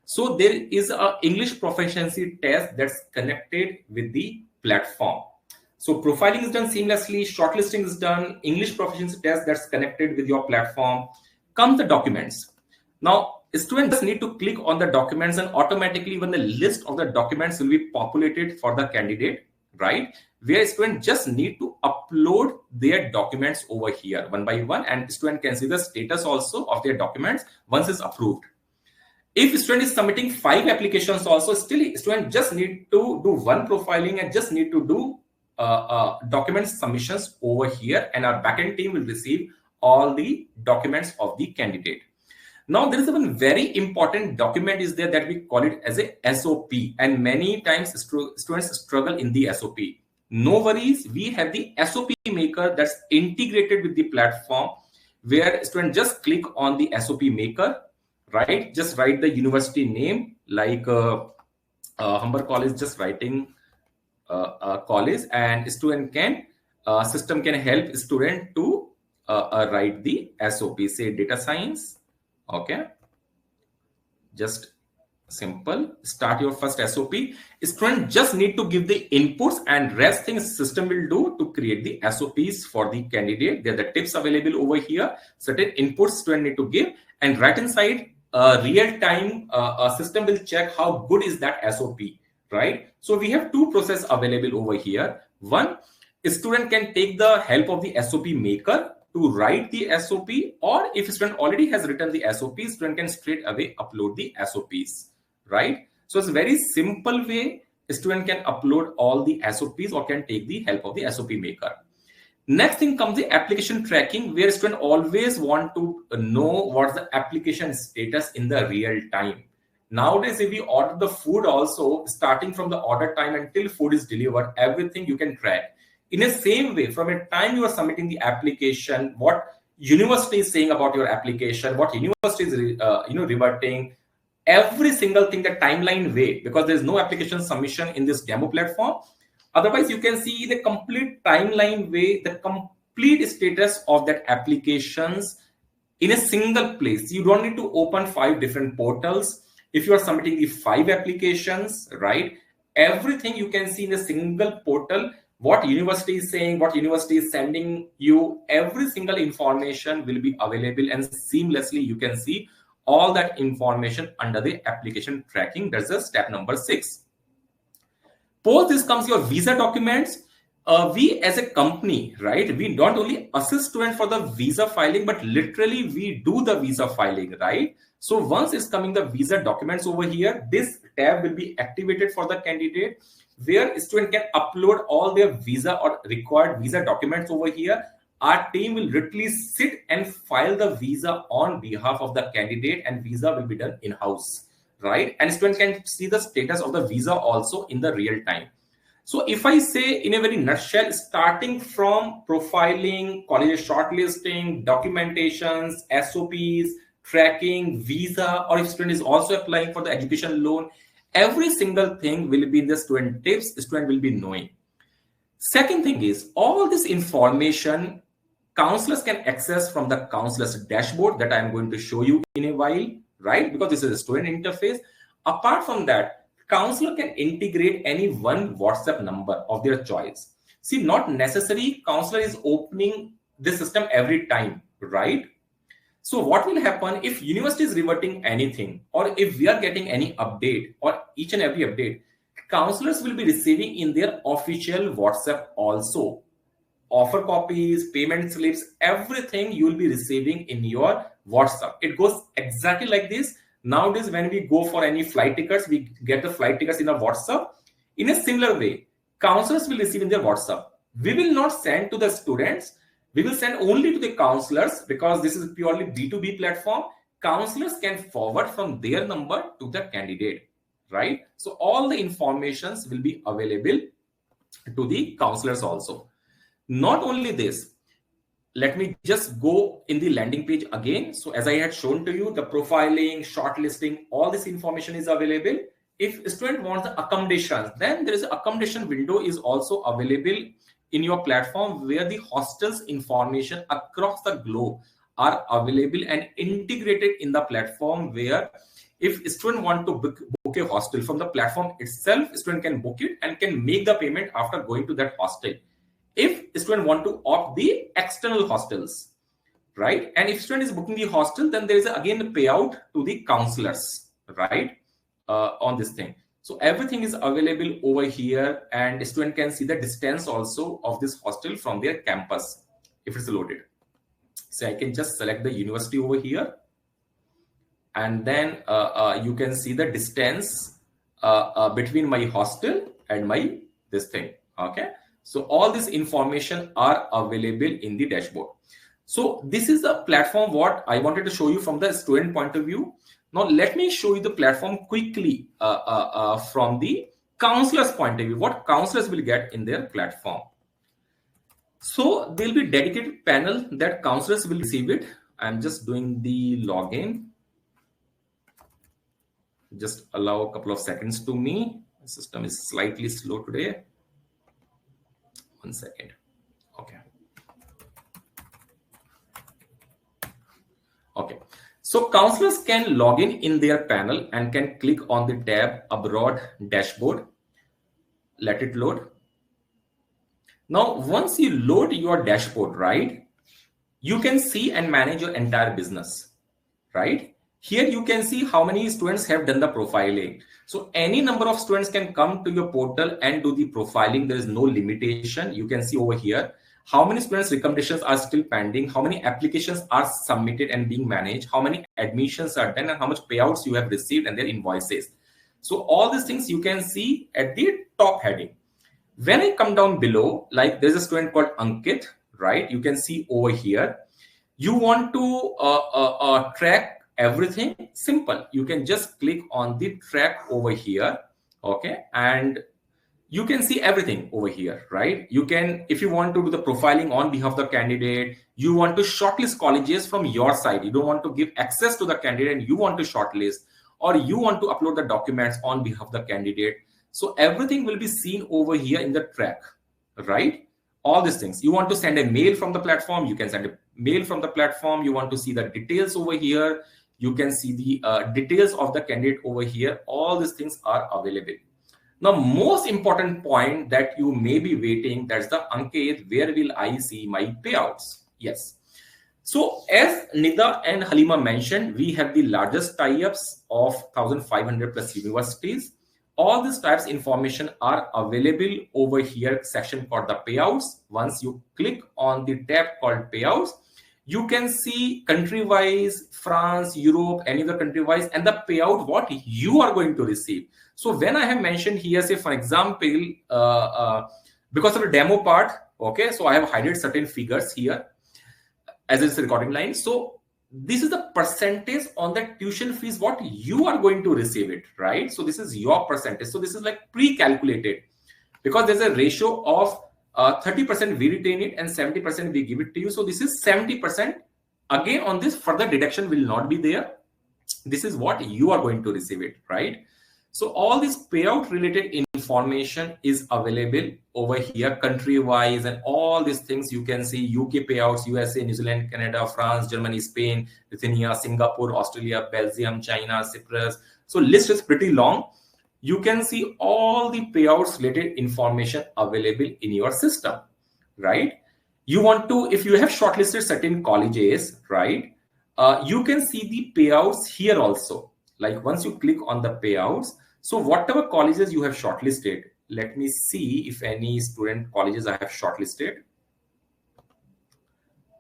So there is a English proficiency test that's connected with the platform. So profiling is done seamlessly, shortlisting is done, English proficiency test that's connected with your platform. Comes the documents. Now, students need to click on the documents, and automatically even the list of the documents will be populated for the candidate, right? Where students just need to upload their documents over here one by one, and student can see the status also of their documents once it's approved. If student is submitting 5 applications also, still student just need to do one profiling and just need to do document submissions over here, and our backend team will receive all the documents of the candidate. Now, there is one very important document is there that we call it as a SOP, and many times students struggle in the SOP. No worries, we have the SOP maker that's integrated with the platform, where students just click on the SOP maker, right? Just write the university name, like Humber College, just writing college, and student can, system can help student to write the SOP, say data science. Okay, just simple. Start your first SOP. Student just need to give the inputs, and rest things system will do to create the SOPs for the candidate. There are the tips available over here. Certain inputs student need to give, and right inside real time system will check how good is that SOP, right? So we have 2 processes available over here. One, a student can take the help of the SOP maker to write the SOP, or if student already has written the SOP, student can straight away upload the SOPs, right? So it's a very simple way a student can upload all the SOPs or can take the help of the SOP maker. Next thing comes the application tracking, where student always want to know what's the application status in the real time. Nowadays, if we order the food also, starting from the order time until food is delivered, everything you can track. In the same way, from a time you are submitting the application, what university is saying about your application, what university is reverting, every single thing, the timeline way, because there's no application submission in this demo platform. Otherwise, you can see the complete timeline way, the complete status of that applications in a single place. You don't need to open 5 different portals. If you are submitting the 5 applications, right, everything you can see in a single portal, what university is saying, what university is sending you, every single information will be available, and seamlessly you can see all that information under the application tracking. That's the step number 6. Post this comes your visa documents. We as a company, right, we don't only assist students for the visa filing, but literally we do the visa filing, right? So once it's coming the visa documents over here, this tab will be activated for the candidate, where a student can upload all their visa or required visa documents over here. Our team will literally sit and file the visa on behalf of the candidate, and visa will be done in-house, right? And student can see the status of the visa also in the real time. So if I say in a very nutshell, starting from profiling, college shortlisting, documentations, SOPs, tracking, visa, or if student is also applying for the education loan, every single thing will be in the student tips, the student will be knowing. Second thing is, all this information counselors can access from the counselor's dashboard that I am going to show you in a while, right? Because this is a student interface. Apart from that, counselor can integrate any one WhatsApp number of their choice. See, not necessary counselor is opening this system every time, right? So what will happen if university is reverting anything, or if we are getting any update, or each and every update, counselors will be receiving in their official WhatsApp also. Offer copies, payment slips, everything you will be receiving in your WhatsApp. It goes exactly like this. Nowadays, when we go for any flight tickets, we get the flight tickets in a WhatsApp. In a similar way, counselors will receive in their WhatsApp. We will not send to the students. We will send only to the counselors, because this is purely B2B platform. Counselors can forward from their number to the candidate, right? So all the informations will be available to the counselors also. Not only this, let me just go in the landing page again. So as I had shown to you, the profiling, shortlisting, all this information is available. If a student wants the accommodations, then there is an accommodation window is also available in your platform, where the hostels information across the globe are available and integrated in the platform, where if a student want to book a hostel from the platform itself, a student can book it and can make the payment after going to that hostel. If a student want to opt the external hostels, right? And if student is booking the hostel, then there is again a payout to the counselors, right? On this thing. So everything is available over here, and a student can see the distance also of this hostel from their campus if it's loaded. So I can just select the university over here, and then you can see the distance between my hostel and my this thing. Okay. So all this information are available in the dashboard. So this is the platform what I wanted to show you from the student point of view. Now let me show you the platform quickly from the counselor's point of view, what counselors will get in their platform. So there'll be dedicated panel that counselors will receive it. I'm just doing the login. Just allow a couple of seconds to me. The system is slightly slow today. 1 second. Okay. Okay. So counselors can log in their panel and can click on the tab Abroad Dashboard. Let it load. Now, once you load your dashboard, right, you can see and manage your entire business, right? Here you can see how many students have done the profiling. So any number of students can come to your portal and do the profiling. There is no limitation. You can see over here how many students' recommendations are still pending, how many applications are submitted and being managed, how many admissions are done, and how much payouts you have received and their invoices. So all these things you can see at the top heading. When I come down below, like there's a student called Ankit, right? You can see over here. You want to track everything simple. You can just click on the track over here, okay, and you can see everything over here, right? You can, if you want to do the profiling on behalf of the candidate, you want to shortlist colleges from your side, you don't want to give access to the candidate and you want to shortlist, or you want to upload the documents on behalf of the candidate. So everything will be seen over here in the track, right? All these things. You want to send a mail from the platform, you can send a mail from the platform. You want to see the details over here, you can see the details of the candidate over here. All these things are available. Now, most important point that you may be waiting, that's the Ankit, where will I see my payouts? Yes. So as Nida and Halima mentioned, we have the largest tie-ups of 1,500 plus universities. All these types information are available over here, section called the payouts. Once you click on the tab called payouts, you can see country-wise, France, Europe, any other country-wise, and the payout what you are going to receive. So when I have mentioned here, say for example, because of the demo part, okay, so I have highlighted certain figures here as it's a recording line. So this is the percentage on the tuition fees what you are going to receive it, right? So this is your percentage. So this is like pre-calculated, because there's a ratio of 30% we retain it and 70% we give it to you. So this is 70%. Again, on this further deduction will not be there. This is what you are going to receive it, right? So all this payout related information is available over here, country wise, and all these things. You can see UK payouts, USA, New Zealand, Canada, France, Germany, Spain, Lithuania, Singapore, Australia, Belgium, China, Cyprus. So list is pretty long. You can see all the payouts related information available in your system, right? You want to, if you have shortlisted certain colleges, right, you can see the payouts here also. Like once you click on the payouts, so whatever colleges you have shortlisted, let me see if any student colleges I have shortlisted.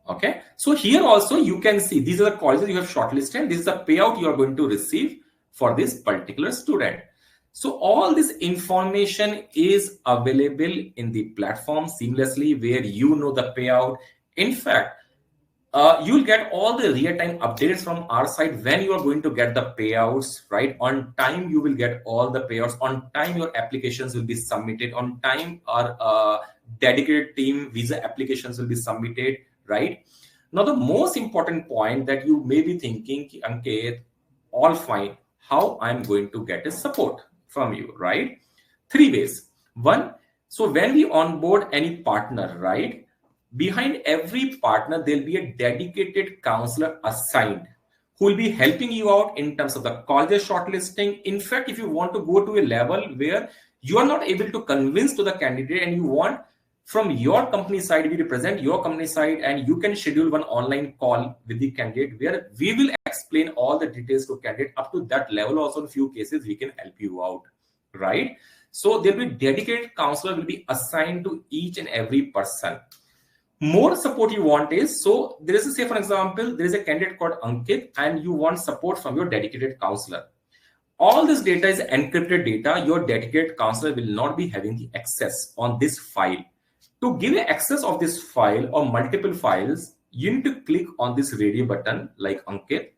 Okay, so here also you can see these are the colleges you have shortlisted. This is the payout you are going to receive for this particular student. So all this information is available in the platform seamlessly, where you know the payout. In fact, you'll get all the real-time updates from our side when you are going to get the payouts, right? On time, you will get all the payouts. On time, your applications will be submitted. On time, our dedicated team visa applications will be submitted, right? Now, the most important point that you may be thinking, Ankit, all fine, how I'm going to get a support from you, right? 3 ways. One, so when we onboard any partner, right, behind every partner, there'll be a dedicated counselor assigned who will be helping you out in terms of the college shortlisting. In fact, if you want to go to a level where you are not able to convince to the candidate and you want from your company side, we represent your company side, and you can schedule one online call with the candidate where we will explain all the details to candidate. Up to that level also, in few cases, we can help you out, right? So there'll be dedicated counselor will be assigned to each and every person. More support you want is, so there is a, say for example, there is a candidate called Ankit and you want support from your dedicated counselor. All this data is encrypted data. Your dedicated counselor will not be having the access on this file. To give you access of this file or multiple files, you need to click on this radio button like Ankit.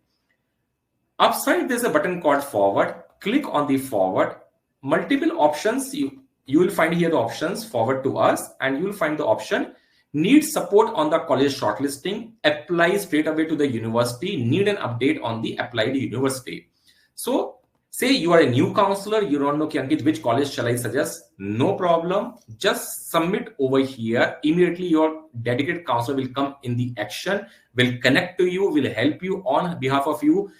Upside, there's a button called forward. Click on the forward. Multiple options. You will find here the options forward to us, and you will find the option need support on the college shortlisting, apply straight away to the university, need an update on the applied university. So say you are a new counselor, you don't know, Ankit, which college shall I suggest? No problem. Just submit over here. Immediately your dedicated counselor will come in the action, will connect to you, will help you on behalf of you,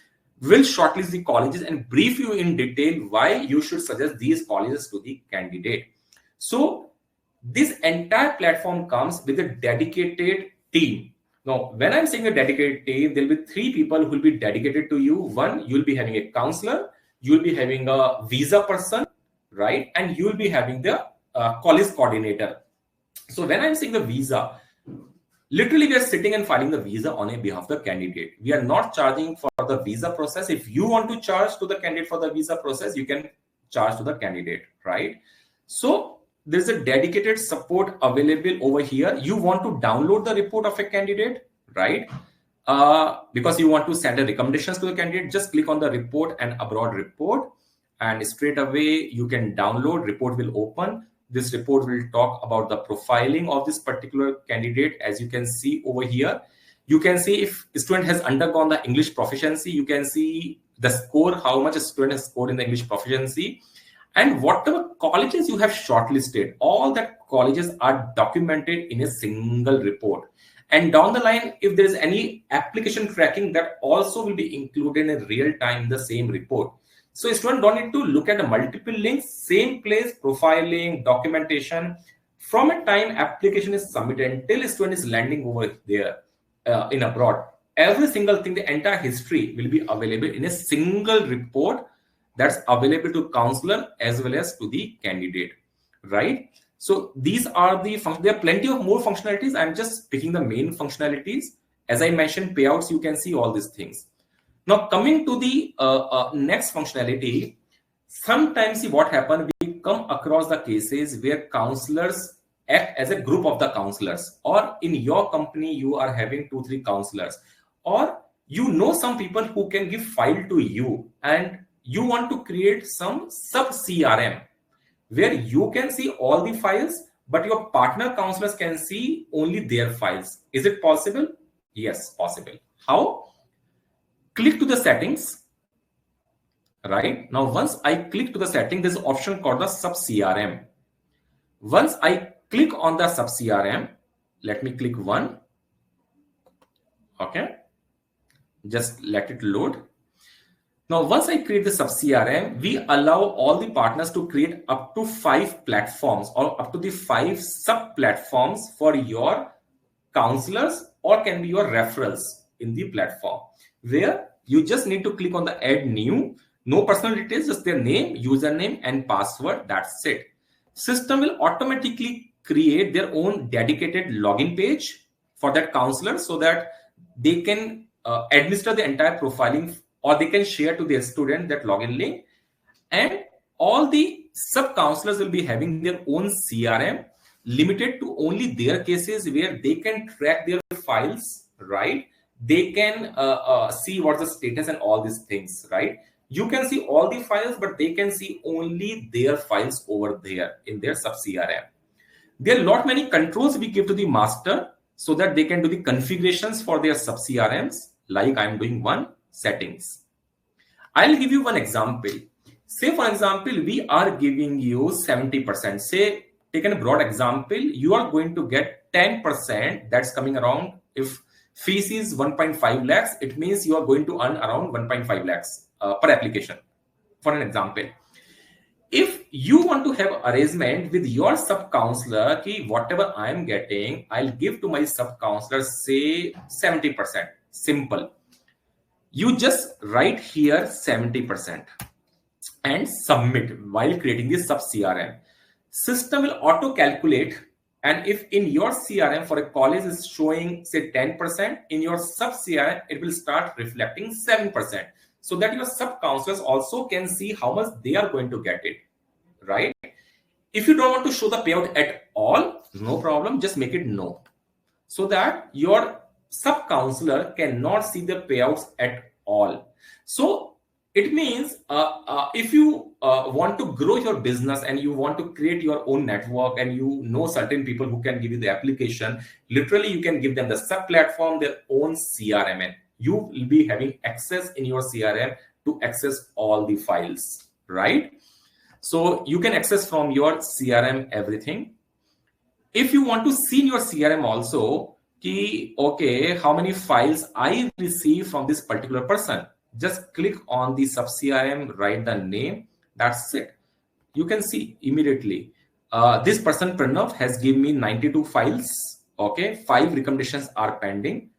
will shortlist the colleges and brief you in detail why you should suggest these colleges to the candidate. So this entire platform comes with a dedicated team. Now, when I'm saying a dedicated team, there'll be 3 people who will be dedicated to you. One, you'll be having a counselor, you'll be having a visa person, right? And you'll be having the college coordinator. So when I'm saying the visa, literally we are sitting and filing the visa on a behalf of the candidate. We are not charging for the visa process. If you want to charge to the candidate for the visa process, you can charge to the candidate, right? So there's a dedicated support available over here. You want to download the report of a candidate, right? because you want to send a recommendations to the candidate, just click on the report and abroad report, and straight away you can download. Report will open. This report will talk about the profiling of this particular candidate. As you can see over here, you can see if a student has undergone the English proficiency. You can see the score, how much a student has scored in the English proficiency, and whatever colleges you have shortlisted, all that colleges are documented in a single report. And down the line, if there is any application tracking, that also will be included in real time in the same report. So a student don't need to look at the multiple links, same place, profiling, documentation. From a time application is submitted until a student is landing over there in abroad, every single thing, the entire history will be available in a single report that's available to counselor as well as to the candidate, right? So these are the there are plenty of more functionalities. I'm just picking the main functionalities. As I mentioned, payouts, you can see all these things. Now coming to the next functionality, sometimes see what happens, we come across the cases where counselors act as a group of the counselors, or in your company you are having 2-3 counselors, or you know some people who can give file to you, and you want to create some sub CRM where you can see all the files, but your partner counselors can see only their files. Is it possible? Yes, possible. How? Click to the settings. Right now, once I click to the setting, there's an option called the sub CRM. Once I click on the sub CRM, let me click one. Okay, just let it load. Now, once I create the sub CRM, we allow all the partners to create up to 5 platforms or up to the 5 sub platforms for your counselors, or can be your referrals in the platform, where you just need to click on the add new. No personal details, just their name, username, and password. That's it. System will automatically create their own dedicated login page for that counselor, so that they can administer the entire profiling, or they can share to their student that login link. And all the sub counselors will be having their own CRM, limited to only their cases, where they can track their files, right? They can see what's the status and all these things, right? You can see all the files, but they can see only their files over there in their sub CRM. There are lot many controls we give to the master, so that they can do the configurations for their sub CRMs, like I'm doing one, settings. I'll give you one example. Say, for example, we are giving you 70%. Say, taken a broad example, you are going to get 10%. That's coming around, if fees is 1.5 lakhs, it means you are going to earn around 1.5 lakhs per application, for an example. If you want to have arrangement with your sub counselor, ki whatever I'm getting, I'll give to my sub counselor, say 70%. Simple. You just write here 70% and submit while creating the sub CRM. System will auto calculate, and if in your CRM for a college is showing say 10%, in your sub CRM it will start reflecting 7%, so that your sub counselors also can see how much they are going to get it, right? If you don't want to show the payout at all, no problem, just make it no, so that your sub counselor cannot see the payouts at all. So it means if you want to grow your business and you want to create your own network, and you know certain people who can give you the application, literally you can give them the sub platform, their own CRM, and you will be having access in your CRM to access all the files, right? So you can access from your CRM everything. If you want to see in your CRM also, okay, how many files I receive from this particular person, just click on the sub CRM, write the name, that's it. You can see immediately. This person Pranav has given me 92 files. Okay, 5 recommendations are pending.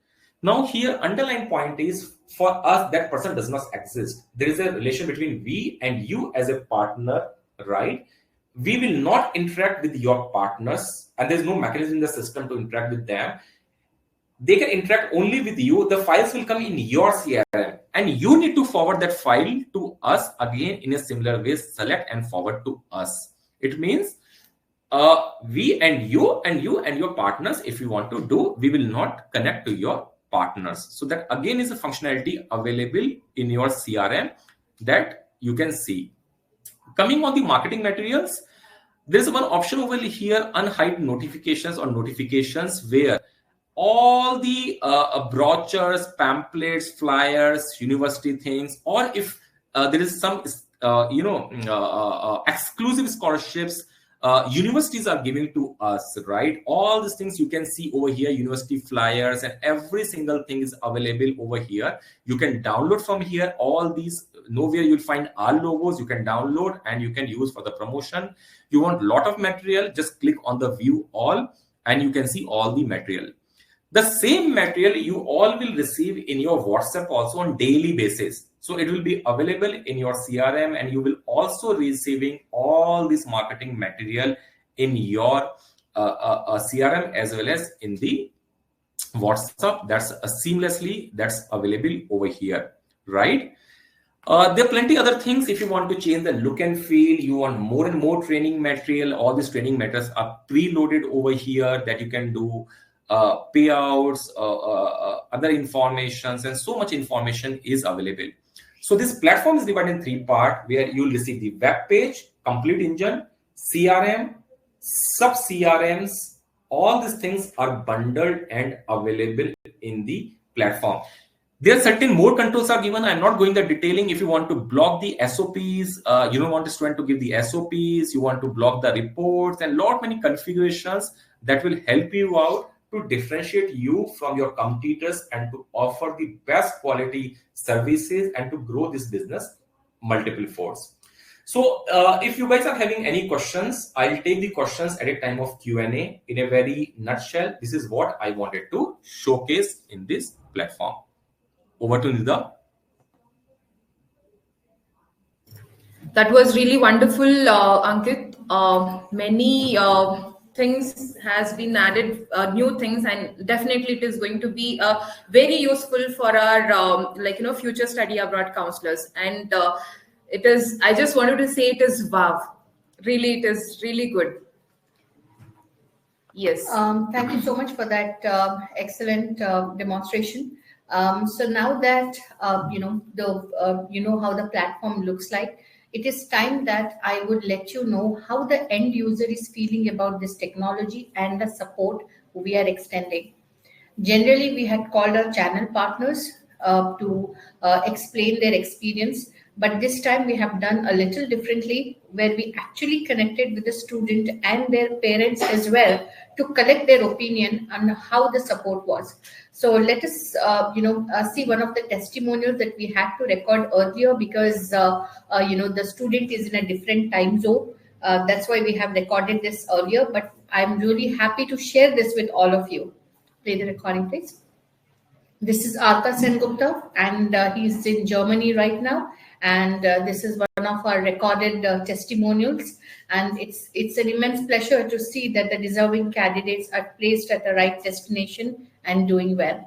Now here underlying point is, for us that person does not exist. There is a relation between we and you as a partner, right? We will not interact with your partners, and there's no mechanism in the system to interact with them. They can interact only with you. The files will come in your CRM, and you need to forward that file to us again in a similar way, select and forward to us. It means we and you and your partners, if you want to do, we will not connect to your partners. So that again is a functionality available in your CRM that you can see. Coming on the marketing materials, there's one option over here, unhide notifications or notifications, where all the brochures, pamphlets, flyers, university things, or if there is some exclusive scholarships universities are giving to us, right? All these things you can see over here, university flyers, and every single thing is available over here. You can download from here. All these, nowhere you'll find our logos, you can download and you can use for the promotion. You want a lot of material, just click on the view all and you can see all the material. The same material you all will receive in your WhatsApp also on daily basis. So it will be available in your CRM, and you will also receiving all this marketing material in your CRM as well as in the WhatsApp. That's seamlessly that's available over here, right? There are plenty other things. If you want to change the look and feel, you want more and more training material, all these training materials are preloaded over here that you can do. Payouts, other informations, and so much information is available. So this platform is divided in 3 parts, where you will receive the web page, complete engine, CRM, sub CRMs. All these things are bundled and available in the platform. There are certain more controls are given. I'm not going the detailing. If you want to block the SOPs, you don't want a student to give the SOPs, you want to block the reports, and lot many configurations that will help you out to differentiate you from your competitors and to offer the best quality services and to grow this business multiple folds. So if you guys are having any questions, I'll take the questions at a time of Q&A. In a very nutshell, this is what I wanted to showcase in this platform. Over to Nida. That was really wonderful, Ankit. Many things has been added, new things, and definitely it is going to be very useful for our future study abroad counselors. And it is. I just wanted to say it is wow. Really, it is really good. Yes. Thank you so much for that excellent demonstration. So now that you know how the platform looks like, it is time that I would let you know how the end user is feeling about this technology and the support we are extending. Generally, we had called our channel partners to explain their experience, but this time we have done a little differently, where we actually connected with the student and their parents as well to collect their opinion on how the support was. So let us see one of the testimonials that we had to record earlier, because the student is in a different time zone. That's why we have recorded this earlier, but I'm really happy to share this with all of you. Play the recording, please. This is Arka Sengupta, and he's in Germany right now. And this is one of our recorded testimonials. And it's an immense pleasure to see that the deserving candidates are placed at the right destination and doing well.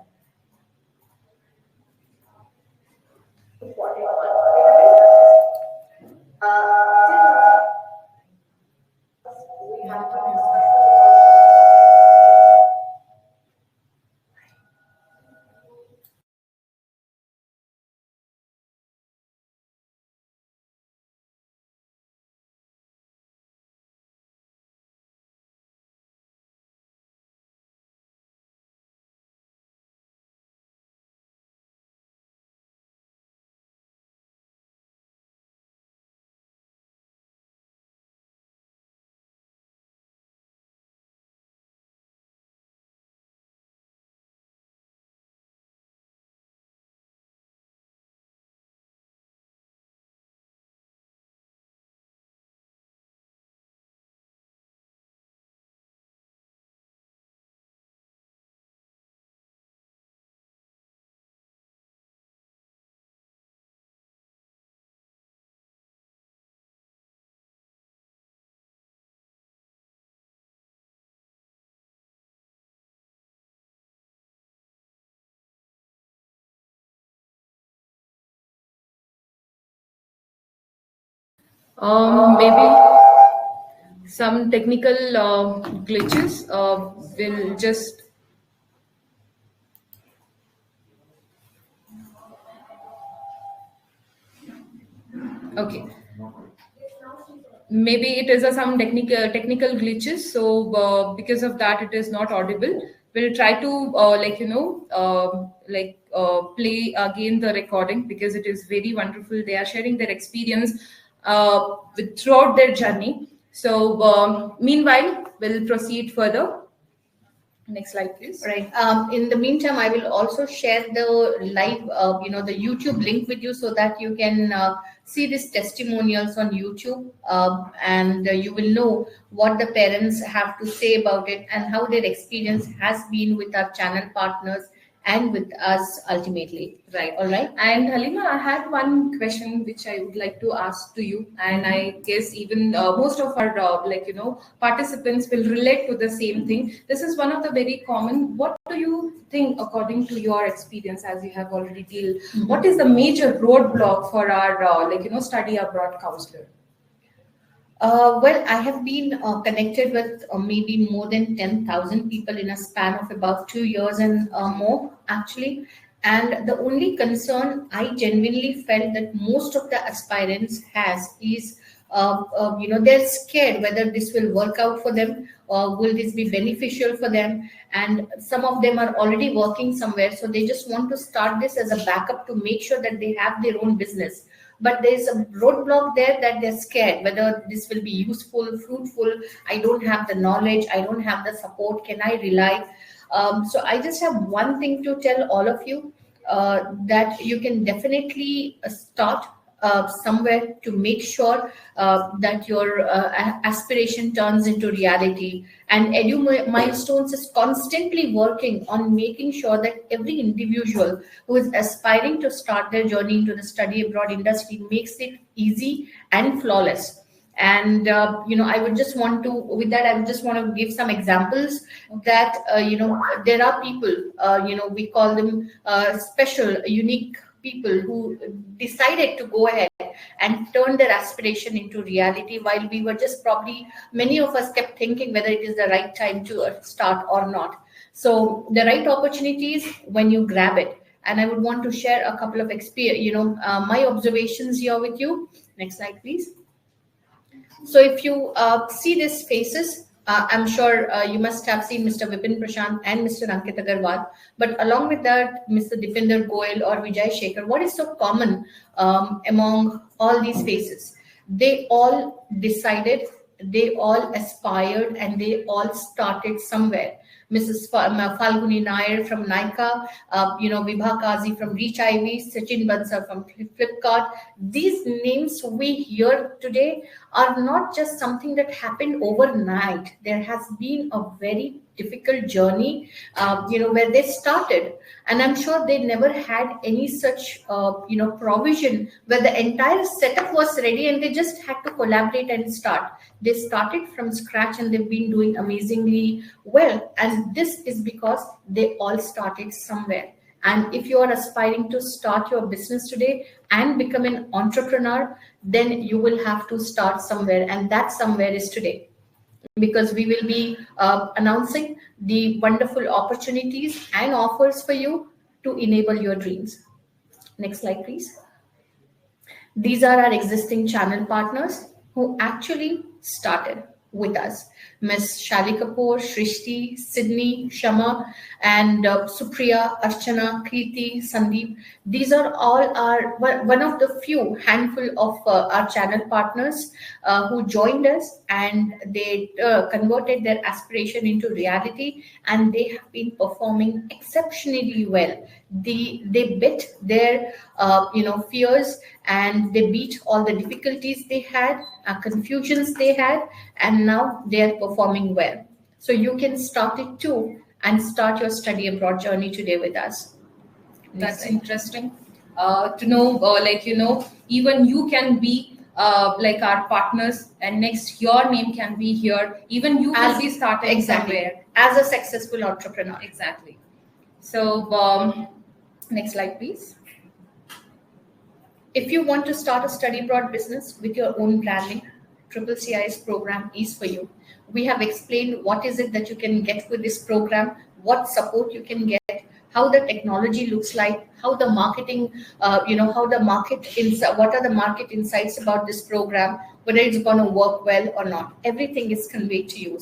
Maybe some technical glitches. We'll just Okay. Maybe it is some technical glitches, so because of that it is not audible. We'll try to play again the recording, because it is very wonderful. They are sharing their experience throughout their journey. So meanwhile, we'll proceed further. Next slide, please. Right. In the meantime, I will also share the live, the YouTube link with you, so that you can see these testimonials on YouTube, and you will know what the parents have to say about it and how their experience has been with our channel partners and with us ultimately. Right. All right. And Halima, I had one question which I would like to ask to you, and I guess even most of our participants will relate to the same thing. This is one of the very common. What do you think, according to your experience, as you have already dealt, what is the major roadblock for our study abroad counselor? Well, I have been connected with maybe more than 10,000 people in a span of about 2 years and more, actually. And the only concern I genuinely felt that most of the aspirants has is, they're scared whether this will work out for them, or will this be beneficial for them. And some of them are already working somewhere, so they just want to start this as a backup to make sure that they have their own business. But there's a roadblock there, that they're scared whether this will be useful, fruitful. I don't have the knowledge, I don't have the support, can I rely? So I just have one thing to tell all of you, that you can definitely start somewhere to make sure that your aspiration turns into reality. And Milestones is constantly working on making sure that every individual who is aspiring to start their journey into the study abroad industry makes it easy and flawless. And I would just want to, with that, I would just want to give some examples that there are people, we call them special, unique people who decided to go ahead and turn their aspiration into reality, while we were just probably, many of us kept thinking whether it is the right time to start or not. So the right opportunities when you grab it. And I would want to share a couple of experience, my observations here with you. Next slide, please. So if you see these faces, I'm sure you must have seen Mr. Vipin Prashant and Mr. Ankit Agarwal. But along with that, Mr. Dipinder Goyal or Vijay Shekhar, what is so common among all these faces? They all decided, they all aspired, and they all started somewhere. Mrs. Falguni Nair from Nykaa, Vibha Kazi from Reach IV, Sachin Bansal from Flipkart. These names we hear today are not just something that happened overnight. There has been a very difficult journey, where they started. And I'm sure they never had any such, provision where the entire setup was ready and they just had to collaborate and start. They started from scratch and they've been doing amazingly well. And this is because they all started somewhere. And if you are aspiring to start your business today and become an entrepreneur, then you will have to start somewhere. And that somewhere is today, because we will be announcing the wonderful opportunities and offers for you to enable your dreams. Next slide, please. These are our existing channel partners who actually started with us. Ms. Shali Kapoor, Shrishti, Sydney, Shama, and Supriya, Archana, Kriti, Sandeep. These are all one of the few handful of our channel partners who joined us, and they converted their aspiration into reality, and they have been performing exceptionally well. They bit their fears, and they beat all the difficulties they had, confusions they had, and now they are performing well. So you can start it too and start your study abroad journey today with us. That's interesting to know. Even you can be like our partners, and next your name can be here. Even you will be starting somewhere as a successful entrepreneur. Exactly. So next slide, please. If you want to start a study abroad business with your own branding, CCCIS program is for you. We have explained what is it that you can get with this program, what support you can get, how the technology looks like, how the marketing, how the what are the market insights about this program, whether it's going to work well or not. Everything is conveyed to you.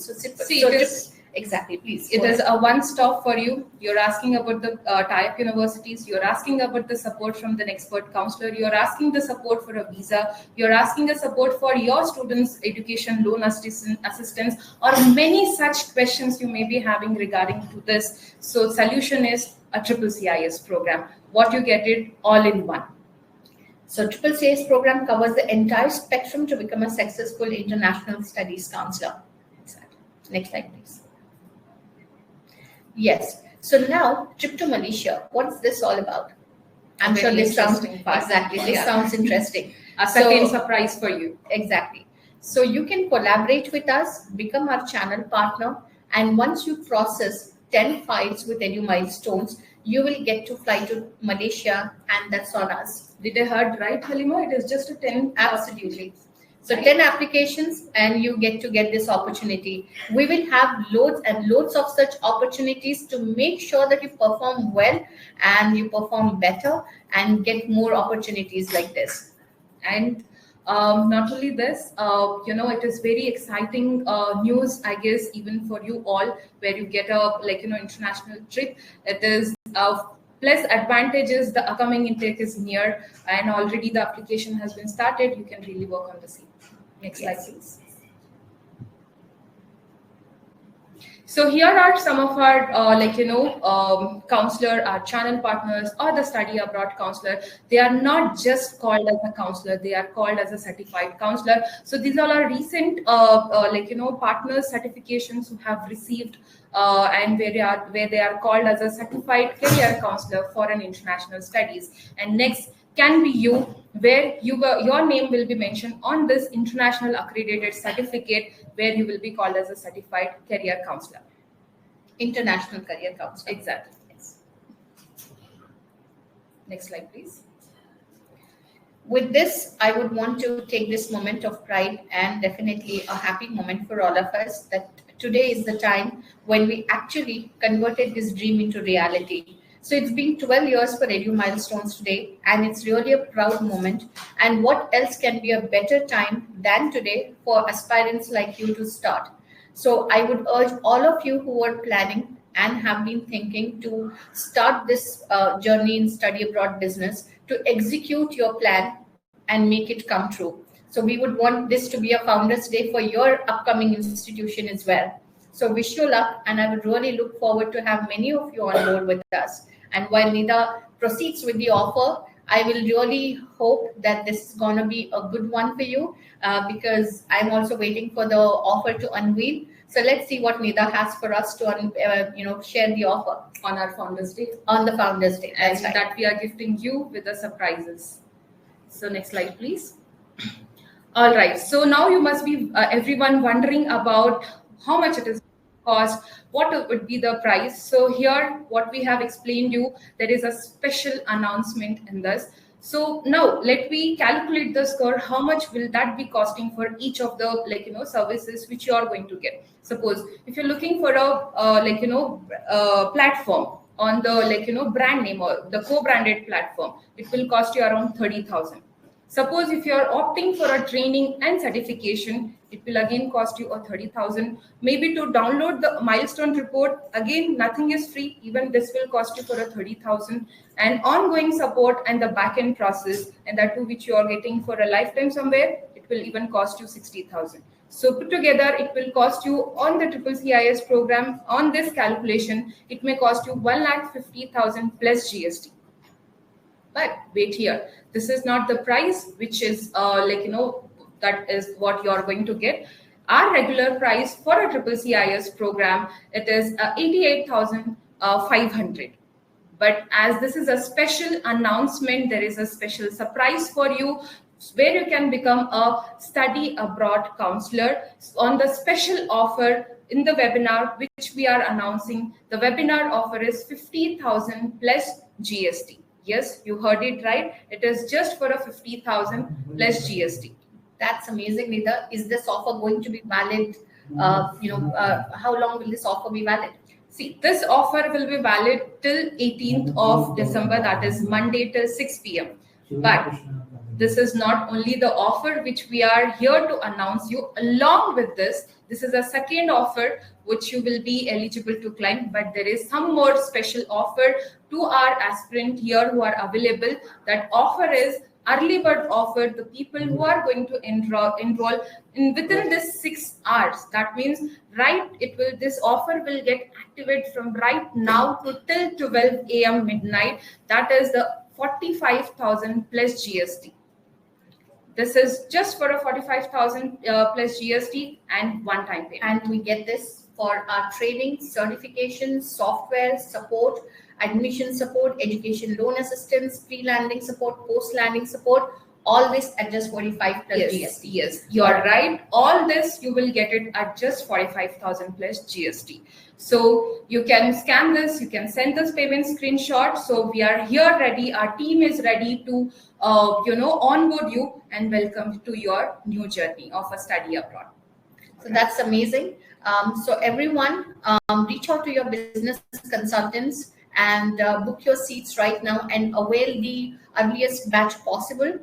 Exactly, please. It is a one-stop for you. You're asking about the tie-up universities. You're asking about the support from the expert counselor. You're asking the support for a visa. You're asking the support for your students' education loan assistance, or many such questions you may be having regarding to this. So solution is a CCCIS program. What you get it all in one. So CCCIS program covers the entire spectrum to become a successful international studies counselor. Exactly. Next slide, please. Yes. So now, trip to Malaysia. What's this all about? I'm sure this sounds exactly. This sounds interesting. A second surprise for you. Exactly. So you can collaborate with us, become our channel partner, and once you process 10 files with Edu Milestones, you will get to fly to Malaysia, and that's on us. Did I heard right, Halima? It is just a 10. Absolutely. So 10 applications and you get this opportunity. We will have loads and loads of such opportunities to make sure that you perform well and you perform better and get more opportunities like this. And not only this, it is very exciting news, I guess, even for you all, where you get a international trip. It is plus advantages. The upcoming intake is near, and already the application has been started. You can really work on the same. Next slide, please. So here are some of our, counselor, our channel partners, or the study abroad counselor. They are not just called as a counselor; they are called as a certified counselor. So these all are recent, partners certifications who have received, and where they are called as a certified career counselor for an international studies. And next can be you, where your name will be mentioned on this international accredited certificate, where you will be called as a certified career counselor. International career counselor. Exactly. Yes. Next slide, please. With this, I would want to take this moment of pride and definitely a happy moment for all of us that today is the time when we actually converted this dream into reality. So it's been 12 years for Edu Milestones today, and it's really a proud moment. And what else can be a better time than today for aspirants like you to start? So I would urge all of you who are planning and have been thinking to start this journey in study abroad business to execute your plan and make it come true. So we would want this to be a Founders Day for your upcoming institution as well. So wish you luck, and I would really look forward to have many of you on board with us. And while Nida proceeds with the offer, I will really hope that this is going to be a good one for you because I'm also waiting for the offer to unveil. So let's see what Nida has for us to share the offer on our Founders Day. On the Founders Day, and that we are gifting you with the surprises. So next slide, please. All right. So now you must be everyone wondering about how much it is cost, what would be the price. So here, what we have explained you, there is a special announcement in this. So now let me calculate the score. How much will that be costing for each of the services which you are going to get? Suppose if you're looking for a platform on the brand name or the co-branded platform, it will cost you around 30,000. Suppose if you are opting for a training and certification, it will again cost you a 30,000. Maybe to download the milestone report, again, nothing is free. Even this will cost you for a 30,000. And ongoing support and the backend process, and that too which you are getting for a lifetime somewhere, it will even cost you 60,000. So put together, it will cost you on the CCCIS program, on this calculation, it may cost you 1,50,000 plus GST. But wait here, this is not the price which is that is what you are going to get. Our regular price for a CCCIS program, it is 88,500. But as this is a special announcement, there is a special surprise for you where you can become a study abroad counselor on the special offer in the webinar which we are announcing. The webinar offer is 50,000 plus GST. Yes, you heard it right. It is just for a 50,000 plus GST. That's amazing, Nida. Is this offer going to be valid? How long will this offer be valid? See, this offer will be valid till 18th of December, that is Monday till 6 p.m. But this is not only the offer which we are here to announce you. Along with this, this is a second offer which you will be eligible to claim, but there is some more special offer to our aspirant here who are available. That offer is early bird offer. The people who are going to enroll in within this 6 hours. That means this offer will get activated from right now to till 12 a.m. midnight. That is the 45,000 plus GST. This is just for a 45,000 plus GST and one-time payment. And we get this for our training, certification, software support, admission support, education loan assistance, pre-landing support, post-landing support, all this at just 45 plus GST. Yes, you are right. All this you will get it at just 45,000 plus GST. So you can scan this, you can send this payment screenshot. So we are here ready. Our team is ready to onboard you and welcome to your new journey of a study abroad. So that's amazing. So everyone, reach out to your business consultants and book your seats right now and avail the earliest batch possible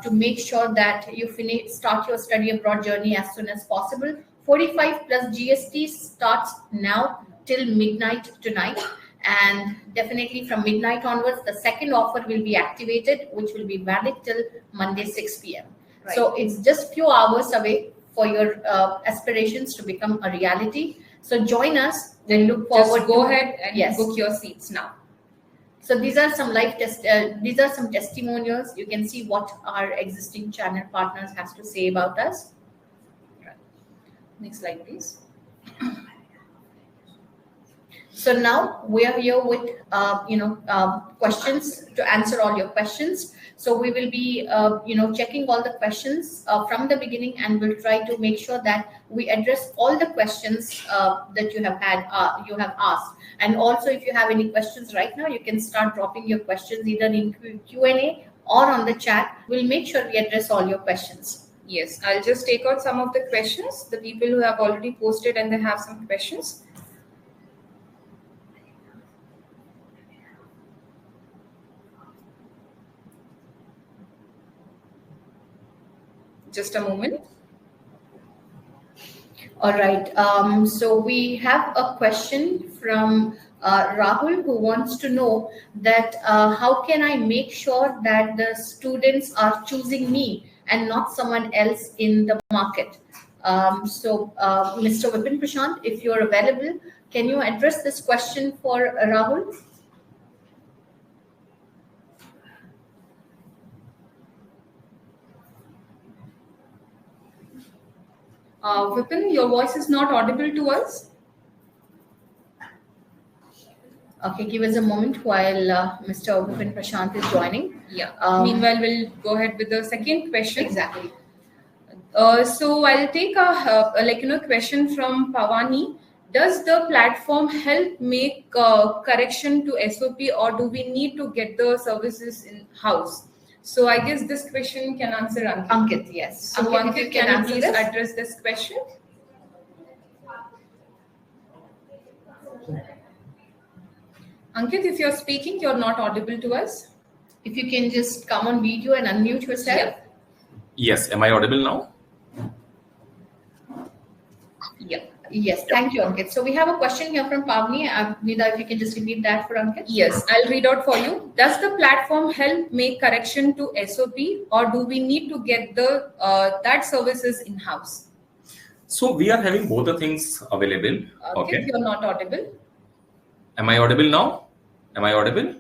to make sure that you start your study abroad journey as soon as possible. 45 plus GST starts now till midnight tonight, and definitely from midnight onwards the second offer will be activated, which will be valid till Monday 6 p.m. Right. So it's just few hours away for your aspirations to become a reality. So join us. Then look forward. Just go ahead and book your seats now. So these are some these are some testimonials. You can see what our existing channel partners has to say about us. Next slide, please. So now we are here with questions to answer all your questions. So we will be checking all the questions from the beginning, and we'll try to make sure that we address all the questions that you have asked. And also, if you have any questions right now, you can start dropping your questions either in Q&A or on the chat. We'll make sure we address all your questions. Yes, I'll just take out some of the questions, the people who have already posted and they have some questions. Just a moment. All right. So we have a question from Rahul, who wants to know that how can I make sure that the students are choosing me and not someone else in the market? Mr. Vipin Prashant, if you're available, can you address this question for Rahul? Vipin, your voice is not audible to us. Okay, give us a moment while Mr. Vipin Prashant is joining. Yeah. Meanwhile, we'll go ahead with the second question. Exactly. So I'll take a question from Pavani. Does the platform help make correction to SOP, or do we need to get the services in house? So I guess this question can answer Ankit. Ankit, yes. So Ankit, can you please address this question? Ankit, if you're speaking, you're not audible to us. If you can just come on video and unmute yourself. Yeah. Yes, am I audible now? Yeah. Yes, thank you, Ankit. So we have a question here from Pavni. Nida, if you can just repeat that for Ankit. Yes, I'll read out for you. Does the platform help make correction to SOP, or do we need to get the that services in-house? So we are having both the things available. Okay. You're not audible. Am I audible now? Am I audible?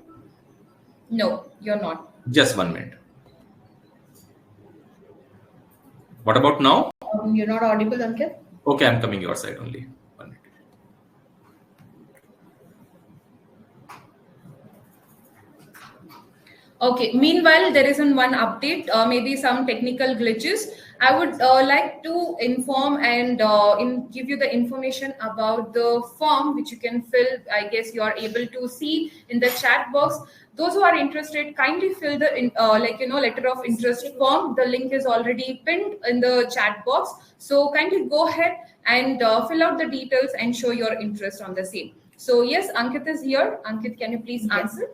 No, you're not. Just 1 minute. What about now? You're not audible, Ankit. Okay, I'm coming your side only. 1 minute. Okay. Meanwhile, there isn't one update, maybe some technical glitches. I would like to inform and give you the information about the form which you can fill. I guess you are able to see in the chat box. Those who are interested, kindly fill the letter of interest form. The link is already pinned in the chat box. So kindly go ahead and fill out the details and show your interest on the same. So yes, Ankit is here. Ankit, can you please answer?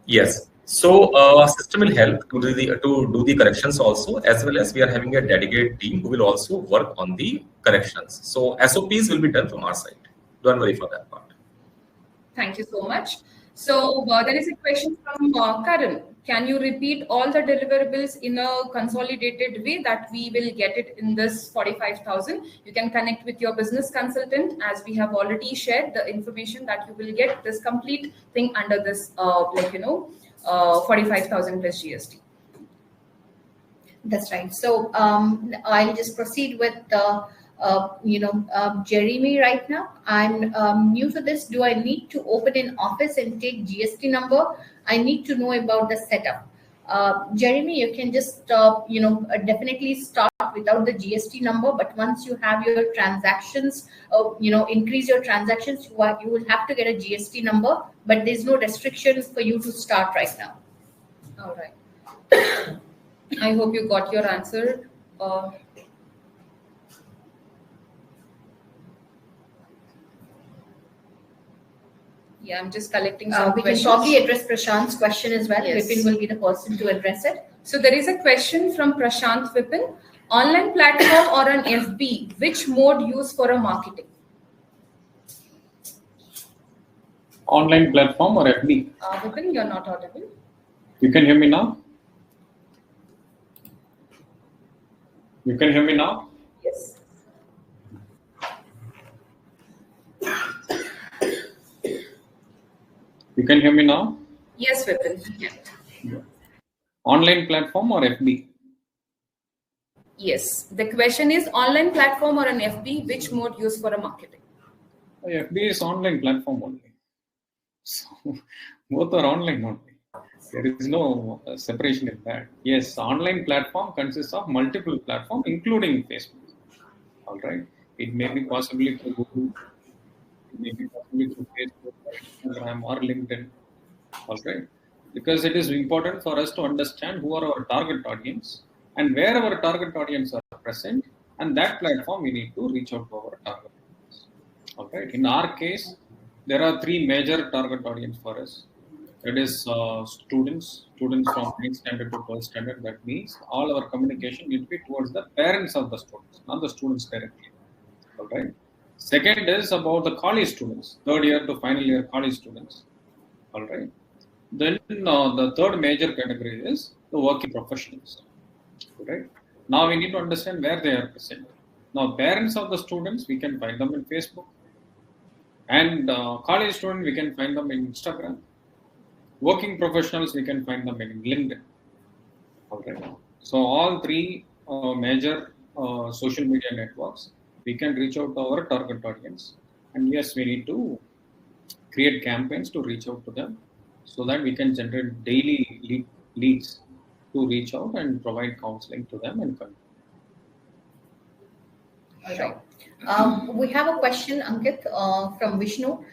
Yes. So system will help to do the corrections also, as well as we are having a dedicated team who will also work on the corrections. So SOPs will be done from our side. Don't worry for that part. Thank you so much. So there is a question from Karan. Can you repeat all the deliverables in a consolidated way that we will get it in this 45,000? You can connect with your business consultant, as we have already shared the information that you will get this complete thing under this 45,000 plus GST. That's right. So I'll just proceed with Jeremy right now. I'm new to this. Do I need to open an office and take GST number? I need to know about the setup. Jeremy, you can just definitely start without the GST number, but once you have your transactions, increase your transactions, you will have to get a GST number, but there's no restrictions for you to start right now. All right. I hope you got your answer. Yeah, I'm just collecting some we questions. can probably address Prashant's question as well. Yes. Vipin will be the person to address it. So there is a question from Prashant Vipin. Online platform or an FB, which mode use for a marketing? Online platform or FB? Vipin, you're not audible. You can hear me now? You can hear me now? Yes. You can hear me now? Yes, Vipin. Yeah. Online platform or FB? Yes. The question is online platform or an FB, which mode use for a marketing? FB is online platform only. So both are online only. There is no separation in that. Yes, online platform consists of multiple platforms, including Facebook. All right. It may be possibly through Google, it may be possibly through Facebook, or Instagram, or LinkedIn. All right. Because it is important for us to understand who are our target audience and where our target audience are present, and that platform we need to reach out to our target audience. All right. In our case, there are three major target audience for us. It is students from 9th standard to 12th standard. That means all our communication will be towards the parents of the students, not the students directly. All right. Second is about the college students, third year to final year college students. All right. Then the third major category is the working professionals. All right. Now we need to understand where they are present. Now parents of the students, we can find them in Facebook, and college students, we can find them in Instagram. Working professionals, we can find them in LinkedIn. All right. So all three major social media networks, we can reach out to our target audience. And yes, we need to create campaigns to reach out to them so that we can generate daily leads to reach out and provide counseling to them and continue. Right. We have a question, Ankit, from Vishnu.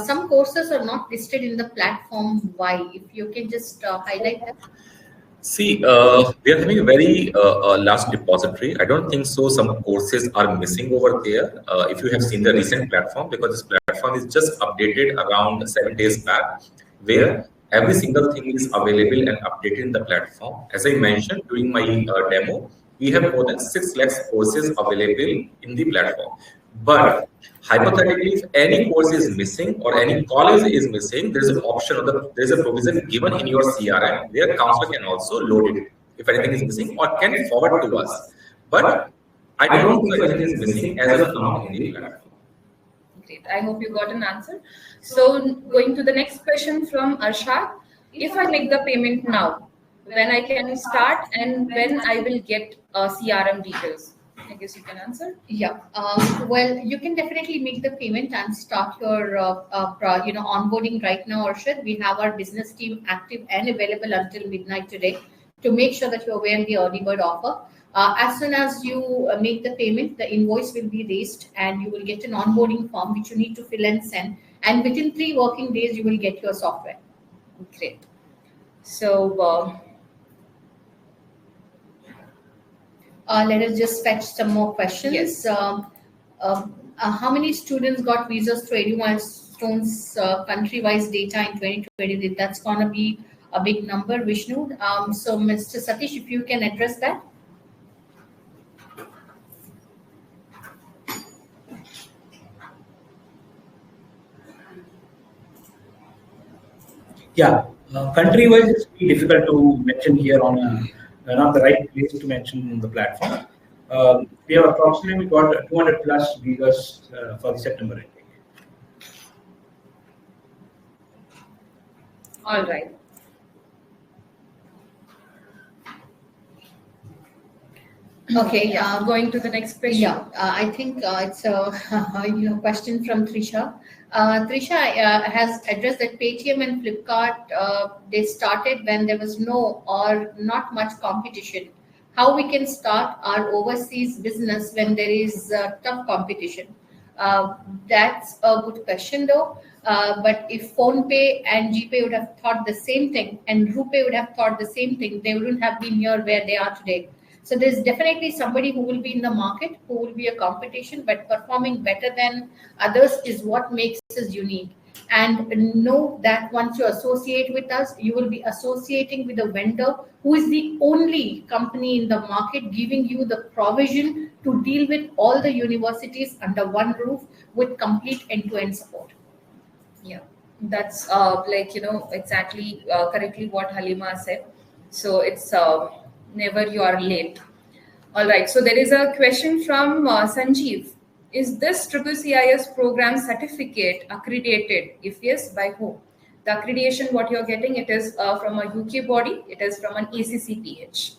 Some courses are not listed in the platform. Why? If you can just highlight that. See, we are having a very large depository. I don't think so. Some courses are missing over there. If you have seen the recent platform, because this platform is just updated around 7 days back, where every single thing is available and updated in the platform. As I mentioned during my demo, we have more than 6 lakh courses available in the platform. But hypothetically, if any course is missing or any college is missing, there is an option or there is a provision given in your CRM where counselor can also load it if anything is missing or can forward to us. But I don't think anything is missing as of now in the platform. Great. I hope you got an answer. So going to the next question from Arshad. If I make the payment now, when I can start and when I will get CRM details? I guess you can answer. Yeah. Well, you can definitely make the payment and start your onboarding right now, Arshad. We have our business team active and available until midnight today to make sure that you're aware of the early bird offer. As soon as you make the payment, the invoice will be raised and you will get an onboarding form which you need to fill and send. And within 3 working days, you will get your software. Great. So let us just fetch some more questions. Yes. How many students got visas through EduMilestone's country-wise data in 2020? That's going to be a big number, Vishnu. So, Mr. Satish, if you can address that. Yeah, country-wise, it's really difficult to mention here on not the right place to mention on the platform. We have approximately got 200 plus visas for the September intake. All right. Okay, Going to the next question. yeah, I think it's a question from Trisha. Trisha has addressed that Paytm and Flipkart, they started when there was no or not much competition. How we can start our overseas business when there is tough competition? That's a good question though. But if PhonePe and GPay would have thought the same thing and RuPay would have thought the same thing, they wouldn't have been here where they are today. So there's definitely somebody who will be in the market, who will be a competition, but performing better than others is what makes us unique. And know that once you associate with us, you will be associating with a vendor who is the only company in the market giving you the provision to deal with all the universities under one roof with complete end-to-end support. Yeah, that's exactly correctly what Halima said. So it's never you are late. All right. So there is a question from Sanjeev. Is this CCCIS program certificate accredited? If yes, by whom? The accreditation, what you're getting, it is from a UK body. It is from an ACCPH.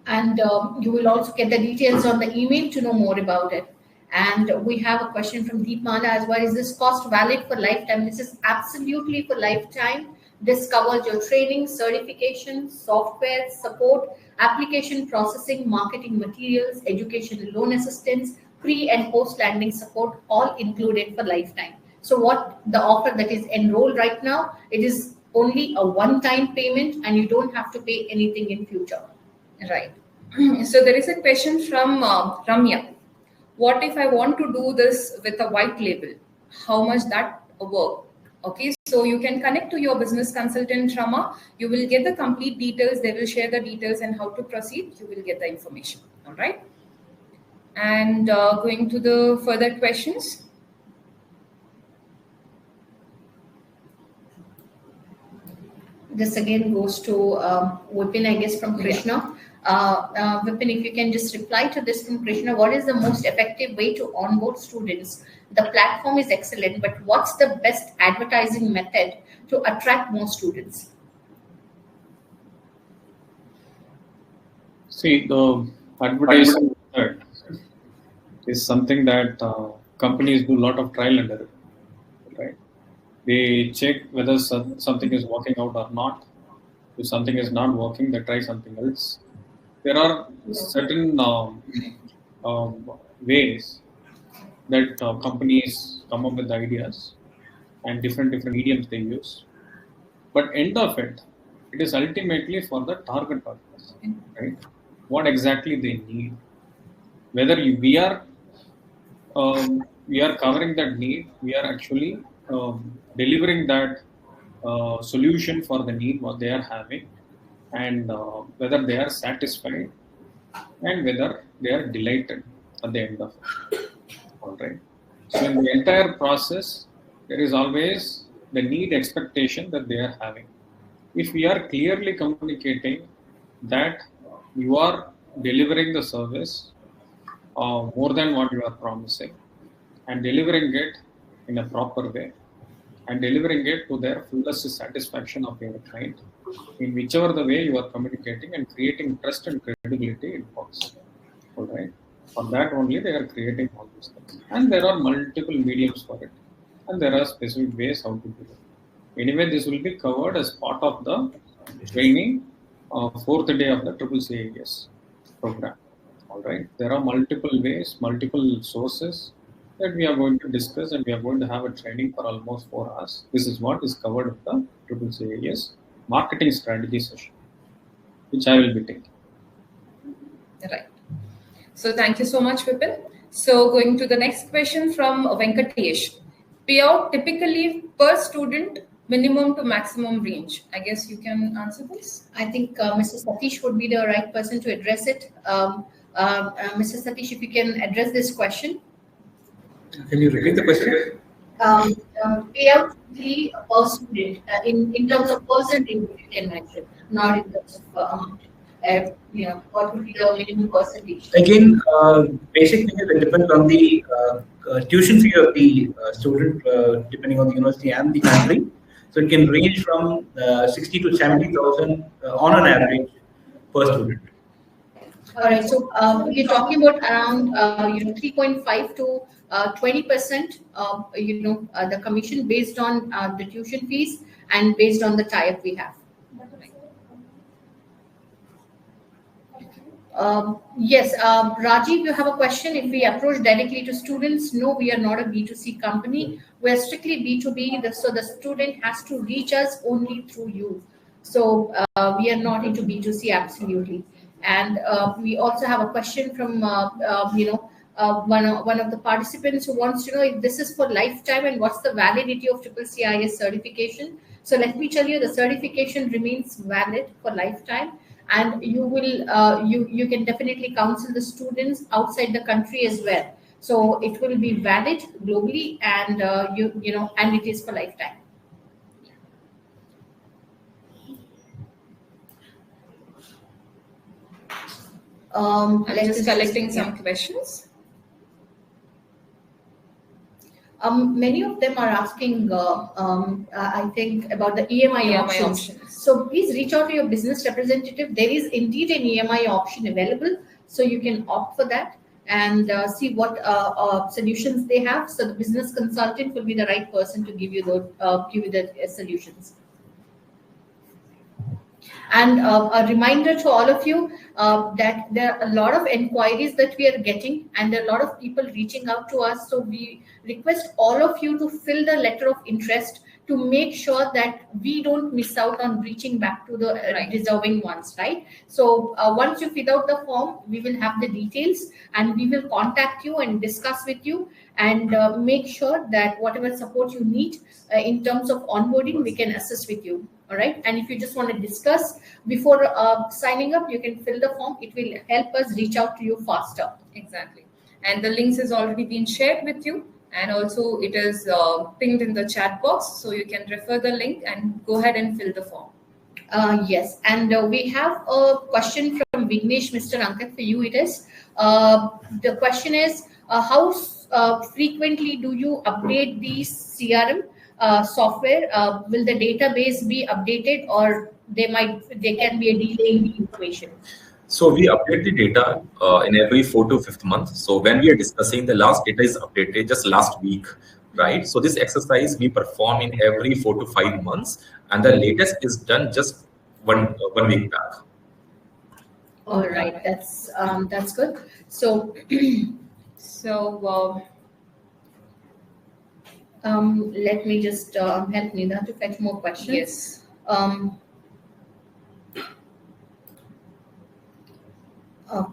And you will also get the details on the email to know more about it. And we have a question from Deepmala as well. Is this cost valid for lifetime? This is absolutely for lifetime. This covers your training, certification, software, support, application processing, marketing materials, education loan assistance, pre and post landing support, all included for lifetime. So what the offer that is enrolled right now, it is only a one-time payment and you don't have to pay anything in future. Right. So there is a question from Ramya. What if I want to do this with a white label? How much that work? Okay, so you can connect to your business consultant, Rama. You will get the complete details. They will share the details and how to proceed. You will get the information. All right. And going to the further questions. This again goes to Vipin, I guess, from Krishna. Vipin, if you can just reply to this from Krishna, what is the most effective way to onboard students? The platform is excellent, but what's the best advertising method to attract more students? See, the advertising method is something that companies do a lot of trial and error, right? They check whether something is working out or not. If something is not working, they try something else. There are certain ways that companies come up with ideas and different mediums they use. But end of it, it is ultimately for the target audience, right? What exactly they need. Whether we are covering that need, we are actually delivering that solution for the need what they are having, and whether they are satisfied and whether they are delighted at the end of it. All right. So in the entire process, there is always the need expectation that they are having. If we are clearly communicating that you are delivering the service more than what you are promising, and delivering it in a proper way, and delivering it to their fullest satisfaction of your client, in whichever the way you are communicating and creating trust and credibility, it works. All right. For that only they are creating all these things. And there are multiple mediums for it. And there are specific ways how to do it. Anyway, this will be covered as part of the training fourth day of the CCCIS program. All right. There are multiple ways, multiple sources that we are going to discuss, and we are going to have a training for almost 4 hours. This is what is covered in the CCCIS marketing strategy session, which I will be taking. Right. So thank you so much, Vipin. So going to the next question from Venkatesh. Payout typically per student, minimum to maximum range. I guess you can answer this. I think Mr. Satish would be the right person to address it. Mr. Satish, if you can address this question. Can you repeat the question? Payout typically per student in terms of percentage, you can mention, not in terms of amount. What would be the minimum percentage? Again, basic thing is it depends on the tuition fee of the student, depending on the university and the country. So it can range from 60 to 70,000 on an average per student. All right. So we're talking about around 3.5 to 20%. The commission based on the tuition fees and based on the tie-up we have. Yes, Rajiv, you have a question. If we approach directly to students, no, we are not a B2C company. We are strictly B2B. So the student has to reach us only through you. So we are not into B2C, absolutely. And we also have a question from one of the participants who wants to know if this is for lifetime and what's the validity of CCCIS certification. So let me tell you, the certification remains valid for lifetime. And you will you can definitely counsel the students outside the country as well. So it will be valid globally, and and it is for lifetime. I'm just collecting some questions. Many of them are asking, I think, about the EMI options. So please reach out to your business representative. There is indeed an EMI option available, so you can opt for that and see what solutions they have. So the business consultant will be the right person to give you the solutions. And a reminder to all of you that there are a lot of inquiries that we are getting, and there are a lot of people reaching out to us. So we request all of you to fill the letter of interest to make sure that we don't miss out on reaching back to the deserving ones, right? So once you fill out the form, we will have the details and we will contact you and discuss with you and make sure that whatever support you need in terms of onboarding, we can assist with you. All right. And if you just want to discuss before signing up, you can fill the form. It will help us reach out to you faster. Exactly. And the links has already been shared with you. And also it is pinned in the chat box. So you can refer the link and go ahead and fill the form. Yes. And we have a question from Vignesh, Mr. Ankit, for you it is. The question is, how frequently do you update the CRM software? Will the database be updated, or there can be a delay in the information? So we update the data in every 4 to 5th month. So when we are discussing, the last data is updated just last week, right? So this exercise we perform in every 4 to 5 months, and the latest is done just one week back. All right, that's good. So let me just help Nida to fetch more questions. Yes.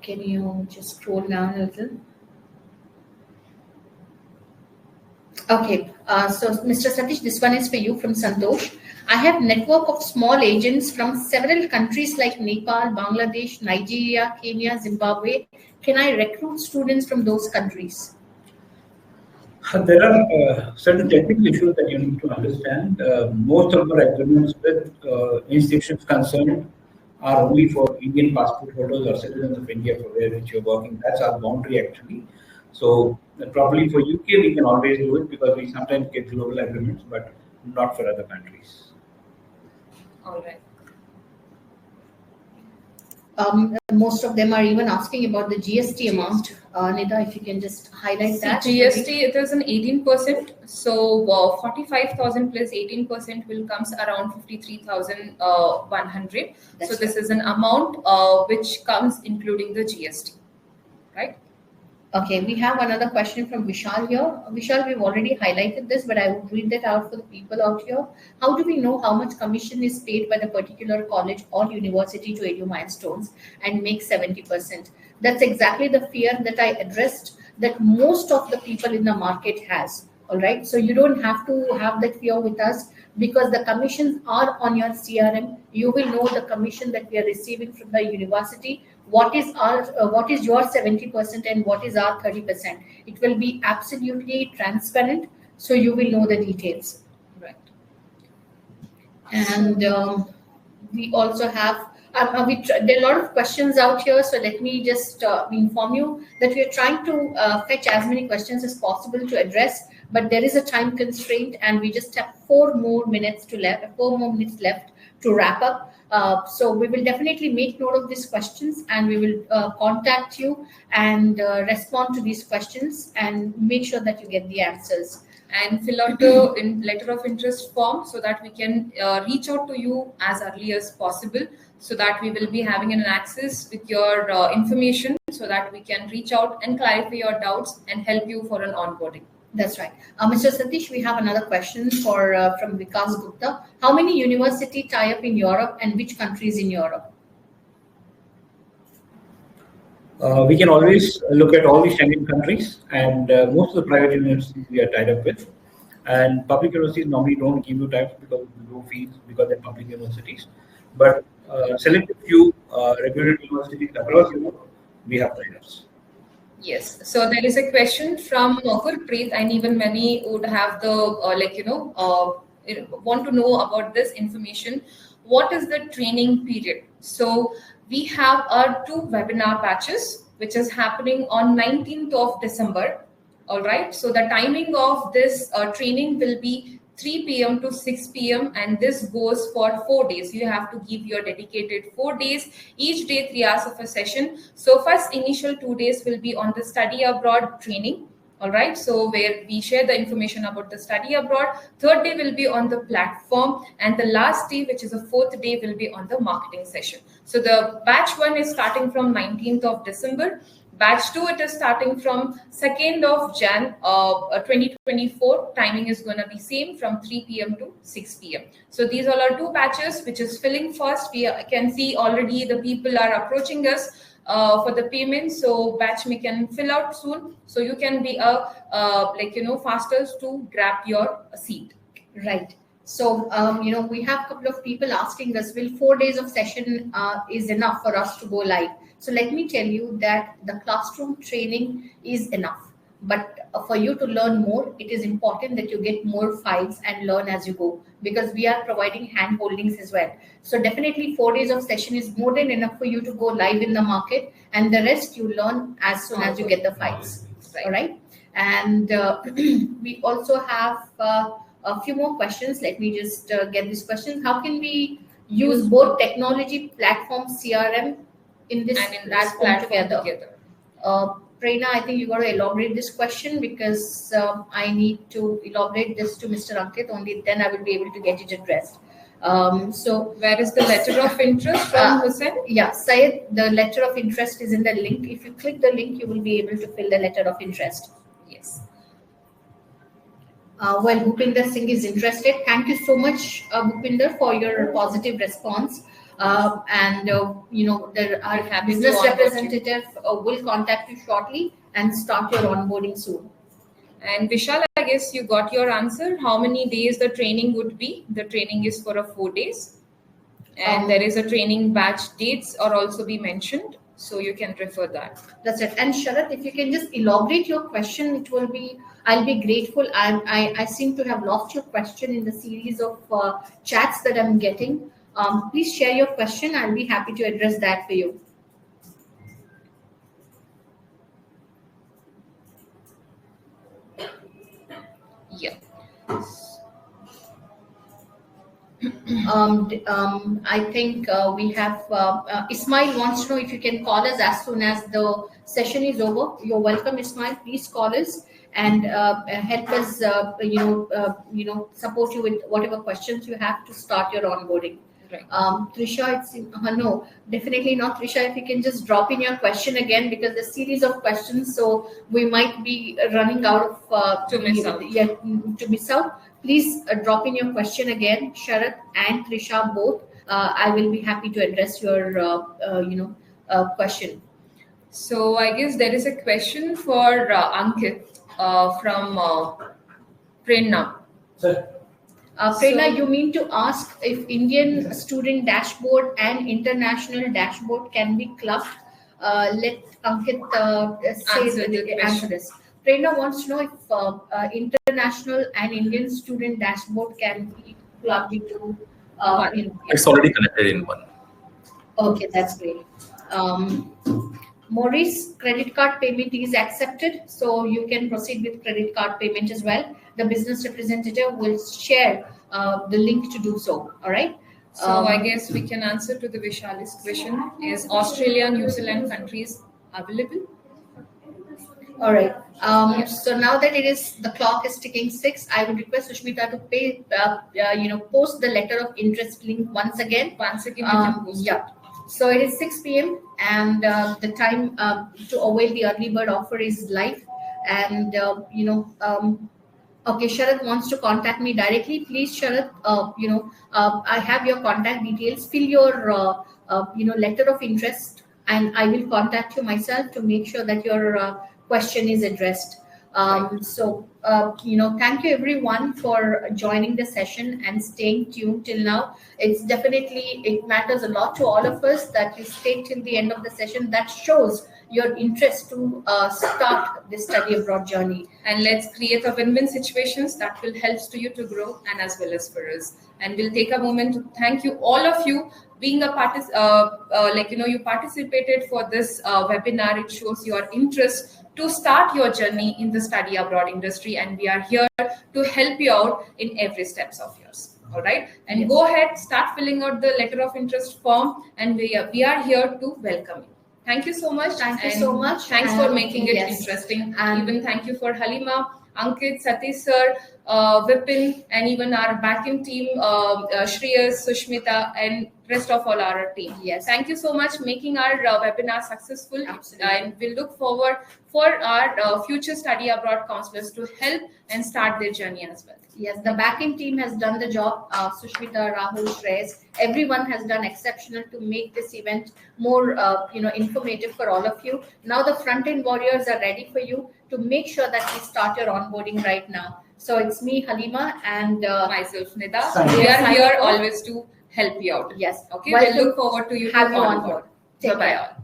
Can you just scroll down a little? Okay, so Mr. Satish, this one is for you from Santosh. I have network of small agents from several countries like Nepal, Bangladesh, Nigeria, Kenya, Zimbabwe. Can I recruit students from those countries? There are certain technical issues that you need to understand. Most of our agreements with institutions concerned are only for Indian passport holders or citizens of India for which you're working. That's our boundary actually. So probably for UK we can always do it because we sometimes get global agreements, but not for other countries. All right. Most of them are even asking about the GST amount. Nida, if you can just highlight that. GST, it is an 18%. So 45,000 plus 18% will comes around 53,100. So this is an amount which comes including the GST, right? Okay, we have another question from Vishal here. Vishal, we've already highlighted this, but I would read that out for the people out here. How do we know how much commission is paid by the particular college or university to Edu Milestones and make 70%? That's exactly the fear that I addressed, that most of the people in the market has. All right. So you don't have to have that fear with us, because the commissions are on your CRM. You will know the commission that we are receiving from the university. What is your 70% and what is our 30%? It will be absolutely transparent, so you will know the details. Right. And we also have there are a lot of questions out here, so let me just inform you that we are trying to fetch as many questions as possible to address, but there is a time constraint and we just have 4 more minutes left to wrap up. So we will definitely make note of these questions, and we will contact you and respond to these questions and make sure that you get the answers. And fill out the letter of interest form so that we can reach out to you as early as possible, so that we will be having an access with your information, so that we can reach out and clarify your doubts and help you for an onboarding. That's right. Mr. Satish, we have another question from Vikas Gupta. How many university tie up in Europe and which countries in Europe? We can always look at all the Schengen countries, and most of the private universities we are tied up with. And public universities normally don't give you types because of the low fees, because they're public universities. But selected few regulated universities across Europe, we have tie-ups. Yes. So there is a question from Gurpreet, and even many would have the want to know about this information. What is the training period? So we have our 2 webinar batches, which is happening on 19th of December. All right. So the timing of this training will be 3 p.m. to 6 p.m. and this goes for 4 days. You have to give your dedicated 4 days, each day 3 hours of a session. So first initial 2 days will be on the study abroad training. All right, so where we share the information about the study abroad. 3rd day will be on the platform, and the last day, which is the 4th day, will be on the marketing session. So the batch 1 is starting from 19th of December. Batch 2, it is starting from 2nd of Jan 2024. Timing is going to be same from 3 p.m. to 6 p.m. So these all are 2 batches, which is filling fast. We can see already the people are approaching us for the payment. So batch we can fill out soon. So you can be faster to grab your seat. Right. So, we have a couple of people asking us, will 4 days of session is enough for us to go live? So let me tell you that the classroom training is enough. But for you to learn more, it is important that you get more files and learn as you go, because we are providing hand holdings as well. So definitely 4 days of session is more than enough for you to go live in the market, and the rest you learn as soon as you get the files. Right. All right. And we also have a few more questions. Let me just get these questions. How can we use both technology platform CRM in this platform together? Prerna, I think you got to elaborate this question, because I need to elaborate this to Mr. Ankit. Only then I will be able to get it addressed. So where is the letter of interest from Hussain? Yeah, Syed, the letter of interest is in the link. If you click the link, you will be able to fill the letter of interest. Yes. Well, Bhupinder Singh is interested. Thank you so much, Bhupinder, for your positive response. Our business representative will contact you shortly and start your onboarding soon. And Vishal, I guess you got your answer. How many days the training would be? The training is for 4 days. And there is a training batch dates are also be mentioned. So you can refer that. That's it. And Sharat, if you can just elaborate your question, I'll be grateful. I seem to have lost your question in the series of chats that I'm getting. Please share your question. I'll be happy to address that for you. Yeah. I think we have Ismail wants to know if you can call us as soon as the session is over. You're welcome, Ismail. Please call us and help us. Support you with whatever questions you have to start your onboarding. Right. Trisha, no, definitely not. Trisha, if you can just drop in your question again, because the series of questions, so we might be running out of to miss out. Yeah, to miss out. Please drop in your question again, Sharat and Trisha both. I will be happy to address your question. So I guess there is a question for Ankit from Prerna. Sir. Prerna, So- you mean to ask if Indian student dashboard and international dashboard can be clubbed? Let Ankit answer this. Prerna wants to know if international and Indian student dashboard can be clubbed into. It's already connected in one. Okay, that's great. Maurice, credit card payment is accepted, so you can proceed with credit card payment as well. The business representative will share the link to do so. All right. So I guess we can answer to the Vishal's question. Is Australia, New Zealand countries available? All right. So now that the clock is ticking 6, I would request Sushmita to post the letter of interest link once again. Once again, we can post Yeah. So it is 6 p.m. and the time to avail the early bird offer is live. And okay, Sharad wants to contact me directly. Please, Sharad, I have your contact details. Fill your letter of interest, and I will contact you myself to make sure that your question is addressed. Thank you everyone for joining the session and staying tuned till now. It matters a lot to all of us that you stay till the end of the session. That shows your interest to start this study abroad journey. And let's create a win-win situations that will help to you to grow and as well as for us. And we'll take a moment to thank you, all of you, being a you participated for this webinar. It shows your interest to start your journey in the study abroad industry, and we are here to help you out in every steps of yours. All right, and Yes. Go ahead, start filling out the letter of interest form, and we are here to welcome you. Thank you so much. Thank you so much. Thanks for making it Yes. interesting. And even thank you for Halima, Ankit, Satish sir, Vipin, and even our backend team, Shreyas, Sushmita, and rest of all our team. Yes. Thank you so much making our webinar successful. Absolutely. And we look forward for our future study abroad counselors to help and start their journey as well. Yes, the backend team has done the job. Sushmita, Rahul, Shreyas, everyone has done exceptional to make this event more, informative for all of you. Now the front-end warriors are ready for you to make sure that we start your onboarding right now. So it's me, Halima, and Myself, Nida. Signing We are off. here always to help you out. Yes. Okay, Welcome. we look forward to you Have to you on onboard. board. Take Bye-bye care. all.